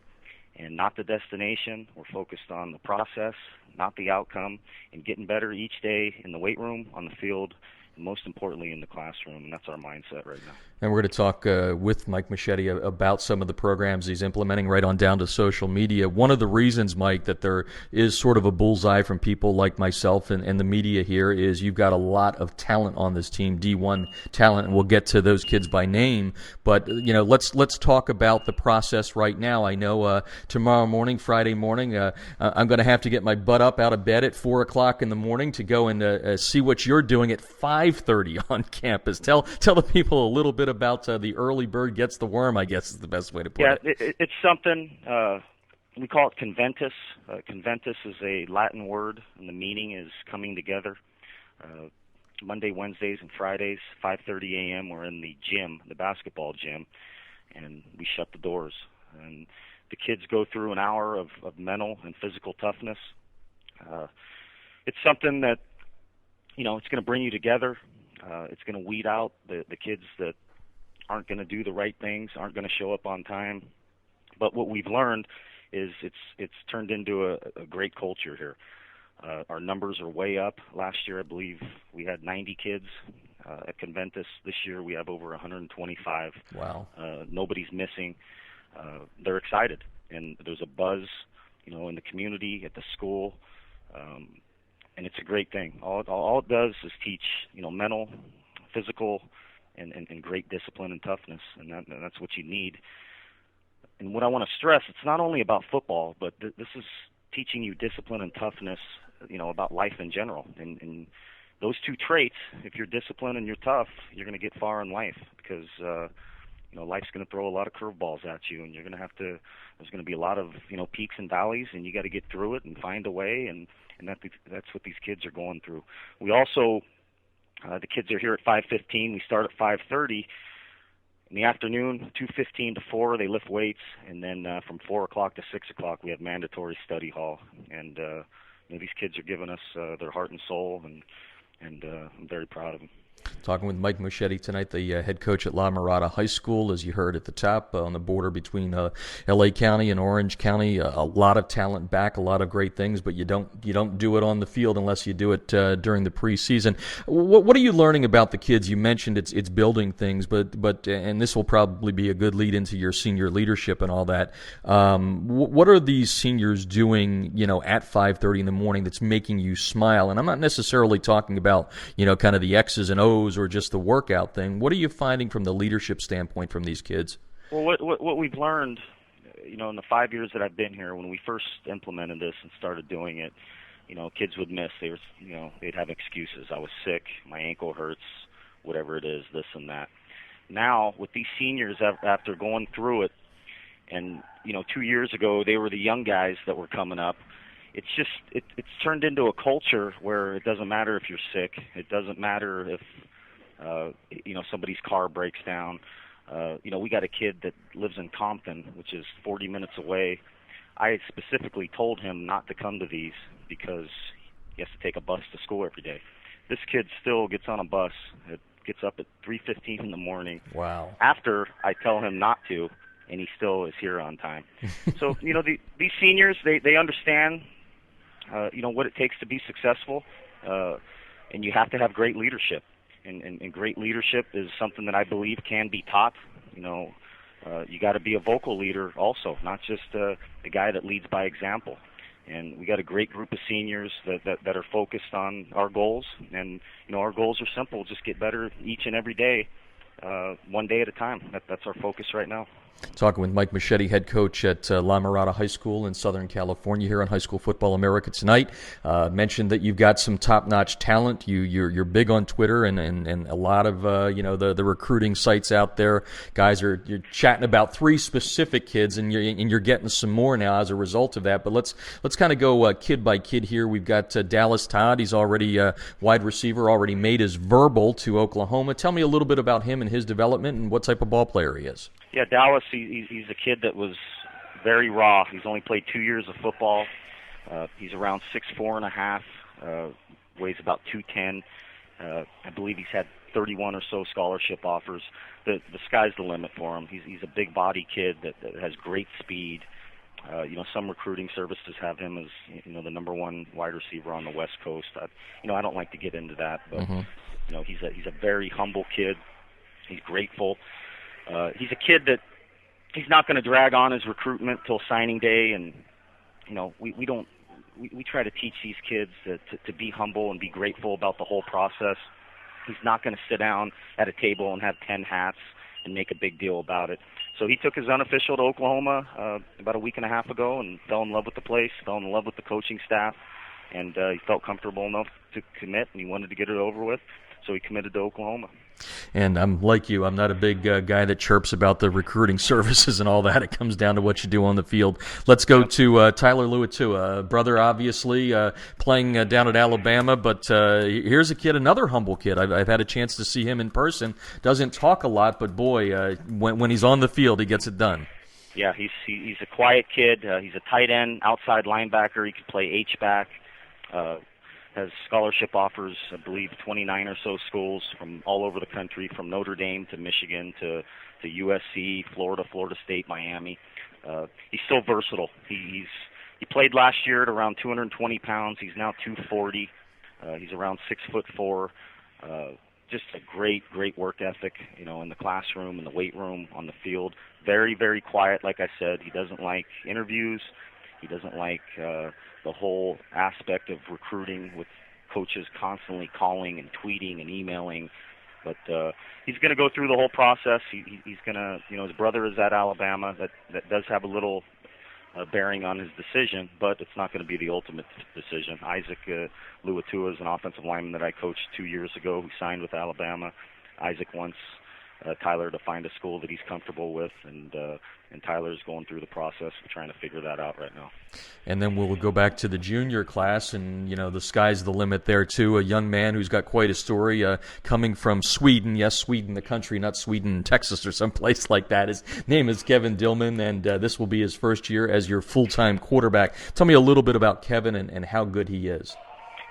and not the destination. We're focused on the process, not the outcome, and getting better each day in the weight room, on the field, most importantly in the classroom, and that's our mindset right now. And we're going to talk with Mike Moschetti about some of the programs he's implementing right on down to social media. One of the reasons, Mike, that there is sort of a bullseye from people like myself and the media here is you've got a lot of talent on this team, D1 talent, and we'll get to those kids by name. But, let's talk about the process right now. I know tomorrow morning, Friday morning, I'm going to have to get my butt up out of bed at 4 o'clock in the morning to go and see what you're doing at 5:30 on campus. Tell the people a little bit about the early bird gets the worm, I guess is the best way to put it. Yeah, it's something, we call it conventus. Conventus is a Latin word, and the meaning is coming together. Monday, Wednesdays, and Fridays, 5:30 a.m., we're in the gym, the basketball gym, and we shut the doors. And the kids go through an hour of mental and physical toughness. It's something that, it's going to bring you together. It's going to weed out the kids that aren't going to do the right things, aren't going to show up on time. But what we've learned is it's turned into a great culture here. Our numbers are way up. Last year, I believe, we had 90 kids at Conventus. This year, we have over 125. Wow. Nobody's missing. They're excited, and there's a buzz, in the community, at the school, and it's a great thing. All it does is teach, mental, physical, and great discipline and toughness, and that's what you need. And what I want to stress, it's not only about football, but this is teaching you discipline and toughness, about life in general. And those two traits, if you're disciplined and you're tough, you're going to get far in life because, life's going to throw a lot of curveballs at you, and you're going to have to, there's going to be a lot of, peaks and valleys, and you got to get through it and find a way, and that's what these kids are going through. We also, the kids are here at 5:15. We start at 5:30. In the afternoon, 2:15 to 4, they lift weights, and then from 4 o'clock to 6 o'clock, we have mandatory study hall. And these kids are giving us their heart and soul, and I'm very proud of them. Talking with Mike Moschetti tonight, the head coach at La Mirada High School, as you heard at the top, on the border between L.A. County and Orange County. A lot of talent back, a lot of great things, but you don't do it on the field unless you do it during the preseason. What are you learning about the kids? You mentioned it's building things, but and this will probably be a good lead into your senior leadership and all that. What are these seniors doing, at 5:30 in the morning that's making you smile? And I'm not necessarily talking about, kind of the X's and O's or just the workout thing. What are you finding from the leadership standpoint from these kids? Well, what we've learned, in the 5 years that I've been here, when we first implemented this and started doing it, kids would miss. They'd have excuses. I was sick, my ankle hurts, whatever it is, this and that. Now, with these seniors, after going through it, and 2 years ago they were the young guys that were coming up. It's turned into a culture where it doesn't matter if you're sick. It doesn't matter if somebody's car breaks down. We got a kid that lives in Compton, which is 40 minutes away. I specifically told him not to come to these because he has to take a bus to school every day. This kid still gets on a bus. It gets up at 3:15 in the morning. Wow. After I tell him not to, and he still is here on time. So, these seniors, they understand, what it takes to be successful, and you have to have great leadership. And great leadership is something that I believe can be taught. You got to be a vocal leader also, not just the guy that leads by example. And we got a great group of seniors that are focused on our goals. And, our goals are simple. Just get better each and every day, one day at a time. That's our focus right now. Talking with Mike Moschetti, head coach at La Mirada High School in Southern California here on High School Football America tonight. Mentioned that you've got some top-notch talent. You're big on Twitter and a lot of the recruiting sites out there. Guys, you're chatting about 3 specific kids, and you're getting some more now as a result of that. But let's kind of go kid by kid here. We've got Dallas Todd. He's already wide receiver, already made his verbal to Oklahoma. Tell me a little bit about him and his development and what type of ball player he is. Yeah, Dallas, he's a kid that was very raw. He's only played 2 years of football. He's around 6'4.5", weighs about 210. I believe he's had 31 or so scholarship offers. The sky's the limit for him. He's a big body kid that has great speed. Some recruiting services have him as, the number one wide receiver on the West Coast. I don't like to get into that, but he's a very humble kid. He's grateful. He's a kid that he's not going to drag on his recruitment till signing day, and we try to teach these kids to be humble and be grateful about the whole process. He's not going to sit down at a table and have 10 hats and make a big deal about it. So he took his unofficial to Oklahoma about a week and a half ago and fell in love with the place, fell in love with the coaching staff, and he felt comfortable enough to commit, and he wanted to get it over with, so he committed to Oklahoma. And I'm like you. I'm not a big guy that chirps about the recruiting services and all that. It comes down to what you do on the field. Let's go to Tyler Luatua, brother, obviously, playing down at Alabama. But here's a kid, another humble kid. I've had a chance to see him in person. Doesn't talk a lot, but boy, when he's on the field, he gets it done. Yeah, he's a quiet kid. He's a tight end, outside linebacker. He can play H-back. Has scholarship offers, I believe, 29 or so schools from all over the country, from Notre Dame to Michigan to USC, Florida, Florida State, Miami. He's so versatile. He played last year at around 220 pounds. He's now 240. He's around 6'4". Just a great work ethic, in the classroom, in the weight room, on the field. Very, very quiet, like I said. He doesn't like interviews. He doesn't like the whole aspect of recruiting with coaches constantly calling and tweeting and emailing. But he's going to go through the whole process. He's going to, his brother is at Alabama. That does have a little bearing on his decision, but it's not going to be the ultimate decision. Isaac Luatua is an offensive lineman that I coached 2 years ago who signed with Alabama. Isaac wants Tyler to find a school that he's comfortable with, and Tyler's going through the process of trying to figure that out right now. And then we'll go back to the junior class, and the sky's the limit there too. A young man who's got quite a story, coming from Sweden. Yes, Sweden, the country, not Sweden, Texas, or someplace like that. His name is Kevin Dillman, and this will be his first year as your full-time quarterback. Tell me a little bit about Kevin and how good he is.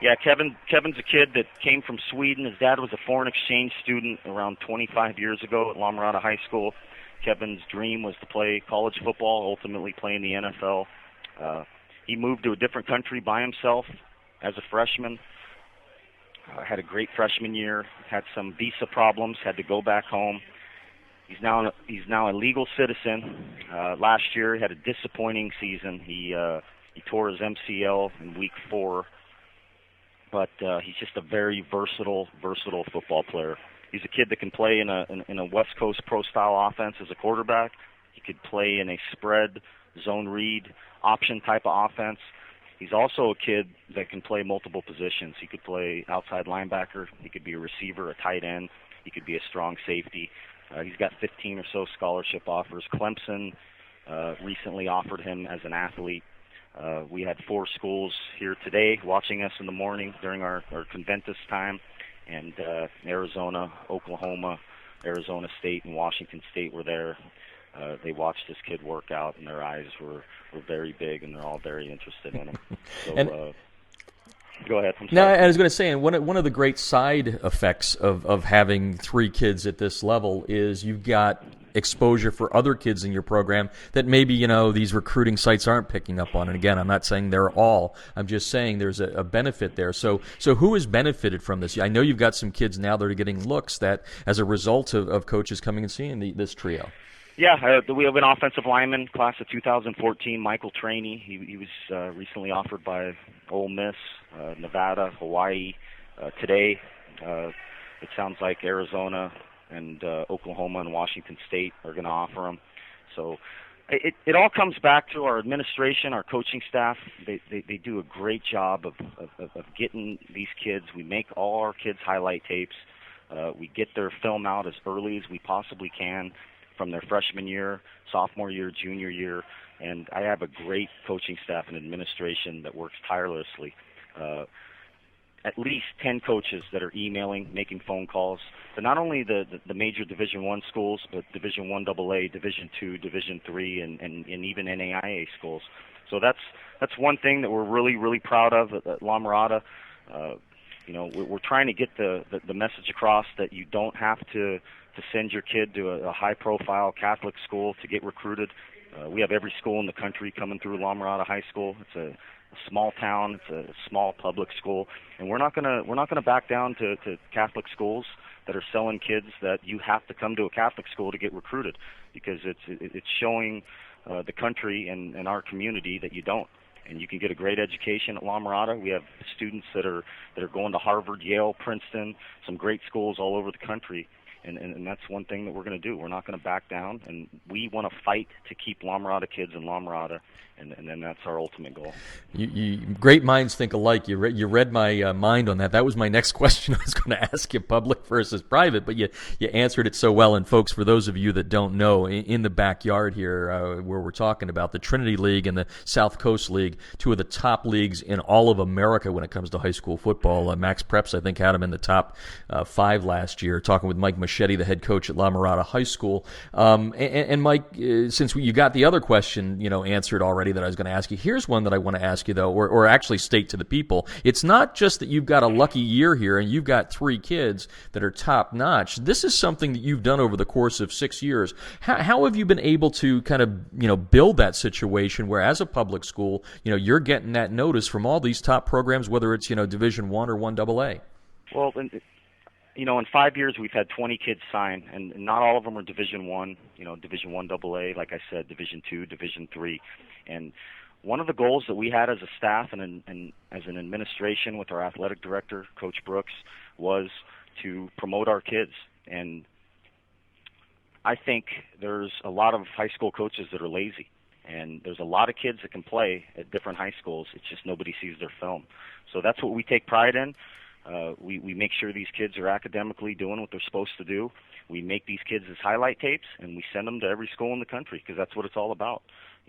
Yeah, Kevin's a kid that came from Sweden. His dad was a foreign exchange student around 25 years ago at Mirada High School. Kevin's dream was to play college football, ultimately play in the NFL. He moved to a different country by himself as a freshman. Had a great freshman year. Had some visa problems. Had to go back home. He's now a legal citizen. Last year he had a disappointing season. He tore his MCL in week 4. But he's just a very versatile football player. He's a kid that can play in a West Coast pro-style offense as a quarterback. He could play in a spread, zone read, option type of offense. He's also a kid that can play multiple positions. He could play outside linebacker. He could be a receiver, a tight end. He could be a strong safety. He's got 15 or so scholarship offers. Clemson recently offered him as an athlete. We had 4 schools here today watching us in the morning during our Conventus time, and Arizona, Oklahoma, Arizona State, and Washington State were there. They watched this kid work out, and their eyes were very big, and they're all very interested in him. So, go ahead. No, I was going to say, and one of the great side effects of having 3 kids at this level is you've got exposure for other kids in your program that maybe these recruiting sites aren't picking up on. And again, I'm not saying they're all. I'm just saying there's a benefit there. So who has benefited from this? I know you've got some kids now that are getting looks that as a result of coaches coming and seeing this trio. Yeah, we have an offensive lineman, class of 2014, Michael Traney. He was recently offered by Ole Miss, Nevada, Hawaii. Today, it sounds like Arizona and Oklahoma and Washington State are going to offer him. So it all comes back to our administration, our coaching staff. They do a great job of getting these kids. We make all our kids highlight tapes. We get their film out as early as we possibly can from their freshman year, sophomore year, junior year. And I have a great coaching staff and administration that works tirelessly. At least 10 coaches that are emailing, making phone calls to not only the major Division I schools, but Division I AA, Division II, Division III, and even NAIA schools. So that's one thing that we're really proud of at La Mirada. We're trying to get the message across that you don't have to send your kid to a high-profile Catholic school to get recruited. We have every school in the country coming through La Mirada High School. It's a small town. It's a small public school, and we're not gonna back down to Catholic schools that are selling kids that you have to come to a Catholic school to get recruited, because it's showing the country and our community that you don't. And you can get a great education at La Mirada. We have students that are going to Harvard, Yale, Princeton, some great schools all over the country. And that's one thing that we're going to do. We're not going to back down, and we want to fight to keep La Mirada kids in La Mirada, and then that's our ultimate goal. Great minds think alike. You read my mind on that. That was my next question. I was going to ask you, public versus private, but you answered it so well. And folks, for those of you that don't know, in the backyard here where we're talking about, the Trinity League and the South Coast League, two of the top leagues in all of America when it comes to high school football. Max Preps, I think, had them in the top 5 last year. Talking with Mike Moschetti, the head coach at La Mirada High School. And Mike, since you got the other question, answered already that I was going to ask you, here's one that I want to ask you, though, or actually state to the people. It's not just that you've got a lucky year here and you've got 3 kids that are top notch. This is something that you've done over the course of 6 years. How have you been able to kind of, build that situation where, as a public school, you're getting that notice from all these top programs, whether it's, Division I or 1AA? Well, in 5 years we've had 20 kids sign, and not all of them are Division I. Division I AA, like I said, Division II, Division III. And one of the goals that we had as a staff and as an administration with our athletic director, Coach Brooks, was to promote our kids. And I think there's a lot of high school coaches that are lazy, and there's a lot of kids that can play at different high schools. It's just nobody sees their film. So that's what we take pride in. We make sure these kids are academically doing what they're supposed to do. We make these kids as highlight tapes, and we send them to every school in the country, because that's what it's all about.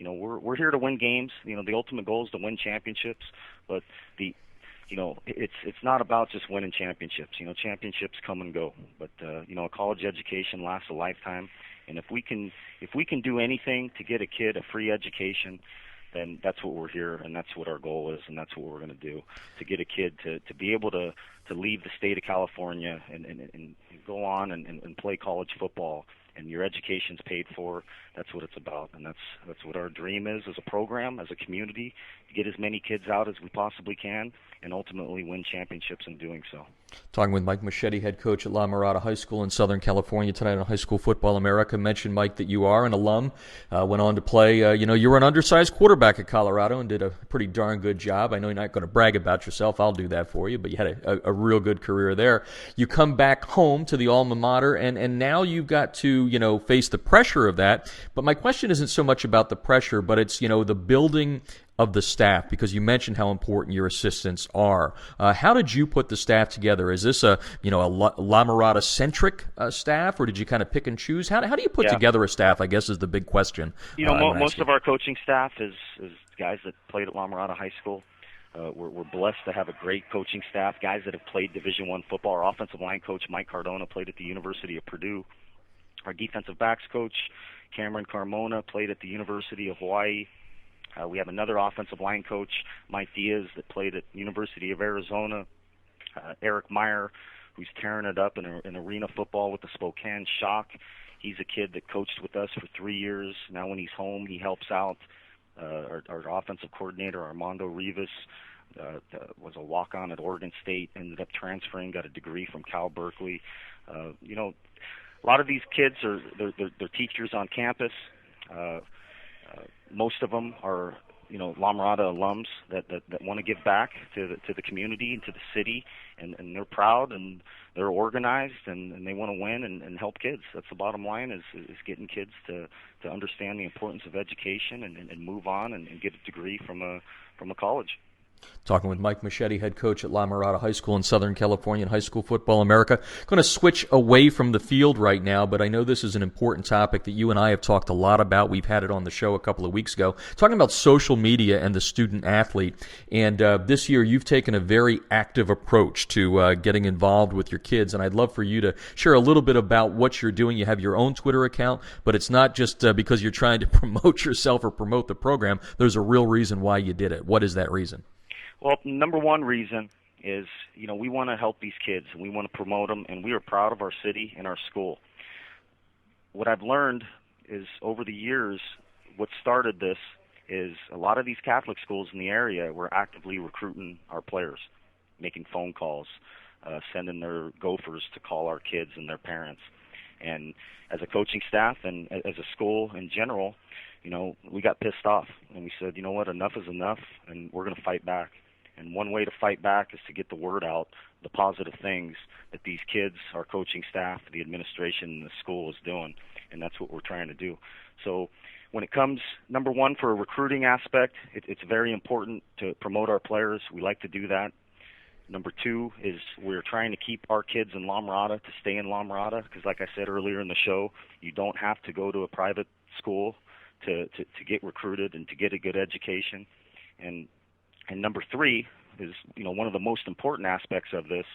We're here to win games. The ultimate goal is to win championships, but it's not about just winning championships. Championships come and go, but a college education lasts a lifetime, and if we can do anything to get a kid a free education, then that's what we're here, and that's what our goal is, and that's what we're going to do, to get a kid to be able to leave the state of California and go on and play college football, and your education's paid for. That's what it's about, and that's what our dream is as a program, as a community, to get as many kids out as we possibly can, and ultimately win championships in doing so. Talking with Mike Moschetti, head coach at La Mirada High School in Southern California tonight on High School Football America. Mentioned, Mike, that you are an alum. Went on to play, you were an undersized quarterback at Colorado and did a pretty darn good job. I know you're not going to brag about yourself. I'll do that for you, but you had a real good career there. You come back home to the alma mater, and now you've got to, face the pressure of that. But my question isn't so much about the pressure, but it's, the building of the staff, because you mentioned how important your assistants are. How did you put the staff together? Is this a La Mirada centric staff, or did you kind of pick and choose? How do you put together a staff, I guess, is the big question. Most of our coaching staff is guys that played at La Mirada High School. We're blessed to have a great coaching staff, guys that have played Division I football. Our offensive line coach, Mike Cardona, played at the University of Purdue. Our defensive backs coach, Cameron Carmona, played at the University of Hawaii. We have another offensive line coach, Mike Diaz, that played at University of Arizona. Eric Meyer, who's tearing it up in arena football with the Spokane Shock. He's a kid that coached with us for 3 years. Now when he's home, he helps out. Our offensive coordinator, Armando Rivas, was a walk-on at Oregon State, ended up transferring, got a degree from Cal Berkeley. A lot of these kids they're teachers on campus. Most of them are, La Mirada alums that want to give back to the community and to the city, and they're proud and they're organized and they want to win and help kids. That's the bottom line, is getting kids to understand the importance of education and move on and get a degree from a college. Talking with Mike Moschetti, head coach at La Mirada High School in Southern California and High School Football America. Going to switch away from the field right now, but I know this is an important topic that you and I have talked a lot about. We've had it on the show a couple of weeks ago, talking about social media and the student athlete. And this year you've taken a very active approach to getting involved with your kids, and I'd love for you to share a little bit about what you're doing. You have your own Twitter account, but it's not just because you're trying to promote yourself or promote the program. There's a real reason why you did it. What is that reason? Well, number one reason is, we want to help these kids, and we want to promote them, and we are proud of our city and our school. What I've learned is over the years, what started this is a lot of these Catholic schools in the area were actively recruiting our players, making phone calls, sending their gophers to call our kids and their parents. And as a coaching staff and as a school in general, we got pissed off. And we said, you know what, enough is enough, and we're going to fight back. And one way to fight back is to get the word out, the positive things that these kids, our coaching staff, the administration, and the school is doing. And that's what we're trying to do. So when it comes, number one, for a recruiting aspect, it's very important to promote our players. We like to do that. Number two is we're trying to keep our kids in La Mirada, to stay in La Mirada, because like I said earlier in the show, you don't have to go to a private school to get recruited and to get a good education. And number three is, one of the most important aspects of this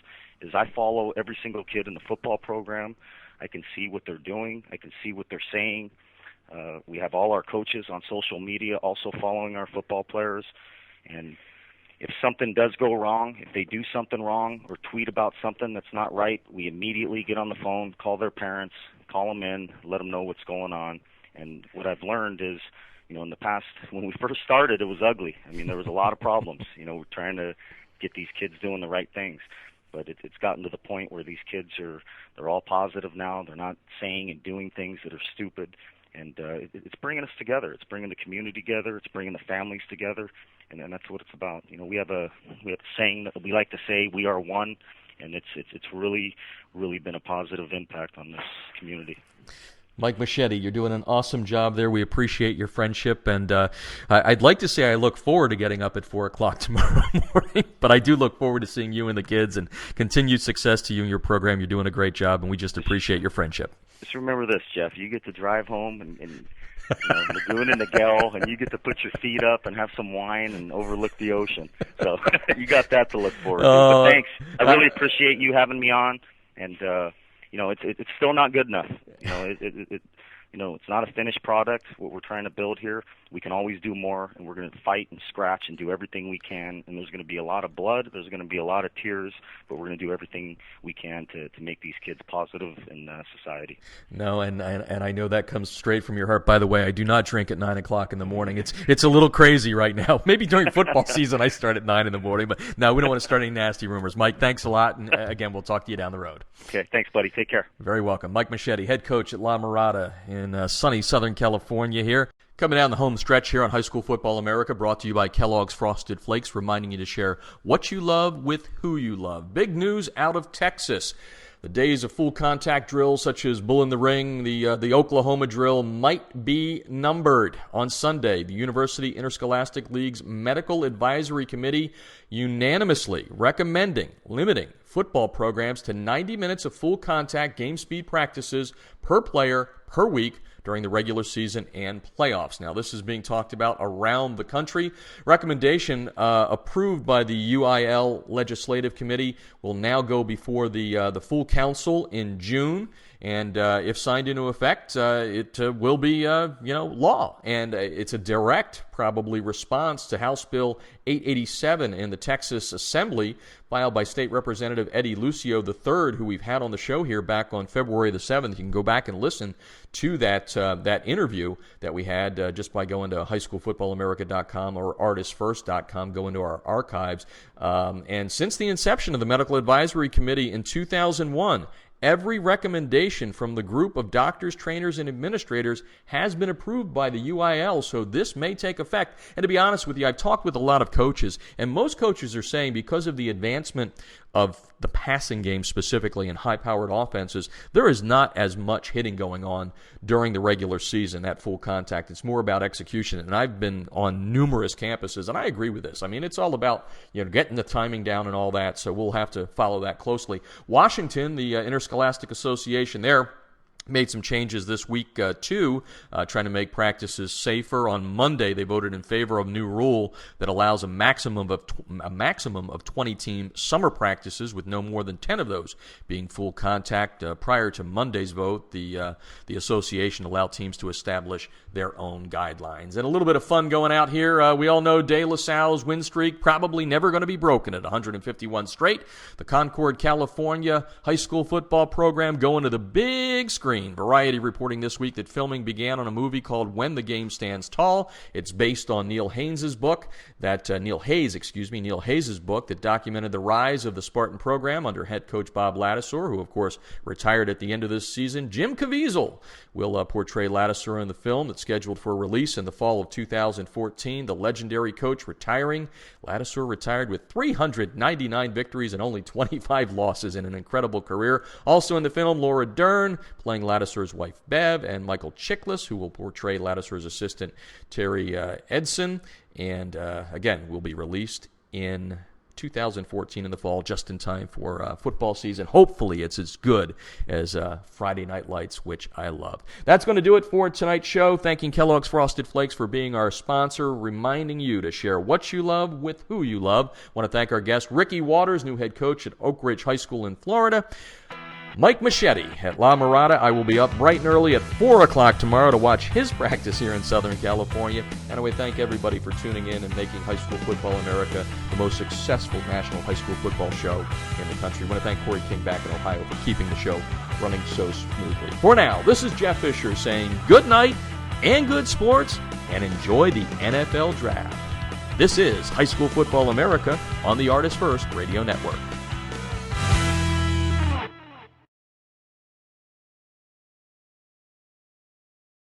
is I follow every single kid in the football program. I can see what they're doing. I can see what they're saying. We have all our coaches on social media also following our football players. And if something does go wrong, if they do something wrong or tweet about something that's not right, we immediately get on the phone, call their parents, call them in, let them know what's going on. And what I've learned is, in the past, when we first started, it was ugly. I mean, there was a lot of problems. We're trying to get these kids doing the right things. But it's gotten to the point where these kids they're all positive now. They're not saying and doing things that are stupid. And it's bringing us together. It's bringing the community together. It's bringing the families together. And that's what it's about. We have a saying that we like to say, we are one. And it's really, really been a positive impact on this community. Mike Moschetti, you're doing an awesome job there. We appreciate your friendship, and I'd like to say I look forward to getting up at 4 o'clock tomorrow morning, but I do look forward to seeing you and the kids, and continued success to you and your program. You're doing a great job, and we just appreciate your friendship. Just remember this, Jeff. You get to drive home and Lagoon and Miguel, and you get to put your feet up and have some wine and overlook the ocean. So you got that to look forward to. But thanks. I really appreciate you having me on, and it's still not good enough. It's not a finished product. What we're trying to build here, we can always do more, and we're going to fight and scratch and do everything we can. And there's going to be a lot of blood. There's going to be a lot of tears, but we're going to do everything we can to make these kids positive in society. No, and I know that comes straight from your heart. By the way, I do not drink at 9 o'clock in the morning. It's a little crazy right now. Maybe during football season I start at 9 in the morning, but no, we don't want to start any nasty rumors. Mike, thanks a lot, and again, we'll talk to you down the road. Okay, thanks, buddy. Take care. Very welcome. Mike Moschetti, head coach at La Mirada in sunny Southern California here. Coming down the home stretch here on High School Football America, brought to you by Kellogg's Frosted Flakes, reminding you to share what you love with who you love. Big news out of Texas. The days of full contact drills such as Bull in the Ring, the Oklahoma drill might be numbered. On Sunday, the University Interscholastic League's Medical Advisory Committee unanimously recommending limiting football programs to 90 minutes of full contact game speed practices per player per week during the regular season and playoffs. Now, this is being talked about around the country. Recommendation approved by the UIL Legislative Committee will now go before the full council in June. And if signed into effect, it will be, law. And it's a direct, probably, response to House Bill 887 in the Texas Assembly, filed by State Representative Eddie Lucio III, who we've had on the show here back on February the 7th. You can go back and listen to that interview that we had just by going to highschoolfootballamerica.com or artistfirst.com. Go into our archives. And since the inception of the Medical Advisory Committee in 2001, every recommendation from the group of doctors, trainers, and administrators has been approved by the UIL, so this may take effect. And to be honest with you, I've talked with a lot of coaches, and most coaches are saying because of the advancement of the passing game specifically in high-powered offenses, there is not as much hitting going on during the regular season, that full contact. It's more about execution, and I've been on numerous campuses, and I agree with this. I mean, it's all about getting the timing down and all that, so we'll have to follow that closely. Washington, the Interscholastic Association there, made some changes this week, too, trying to make practices safer. On Monday, they voted in favor of a new rule that allows a maximum of 20-team summer practices, with no more than 10 of those being full contact. Prior to Monday's vote, the association allowed teams to establish their own guidelines. And a little bit of fun going out here. We all know De La Salle's win streak probably never going to be broken at 151 straight. The Concord, California high school football program going to the big screen Screen. Variety reporting this week that filming began on a movie called When the Game Stands Tall. It's based on Neil Hayes' book that documented the rise of the Spartan program under head coach Bob Ladouceur, who of course retired at the end of this season. Jim Caviezel will portray Ladouceur in the film that's scheduled for release in the fall of 2014. The legendary coach retiring. Ladouceur retired with 399 victories and only 25 losses in an incredible career. Also in the film, Laura Dern playing Ladouceur's wife Bev, and Michael Chiklis, who will portray Ladouceur's assistant Terry Edson, and again will be released in 2014 in the fall, just in time for football season. Hopefully it's as good as Friday Night Lights, which I love. That's going to do it for tonight's show. Thanking Kellogg's Frosted Flakes for being our sponsor, reminding you to share what you love with who you love. I want to thank our guest, Ricky Waters, new head coach at Oak Ridge High School in Florida. Mike Moschetti at La Mirada. I will be up bright and early at 4 o'clock tomorrow to watch his practice here in Southern California. And I want to thank everybody for tuning in and making High School Football America the most successful national high school football show in the country. I want to thank Corey King back in Ohio for keeping the show running so smoothly. For now, this is Jeff Fisher saying good night and good sports, and enjoy the NFL Draft. This is High School Football America on the Artist First Radio Network.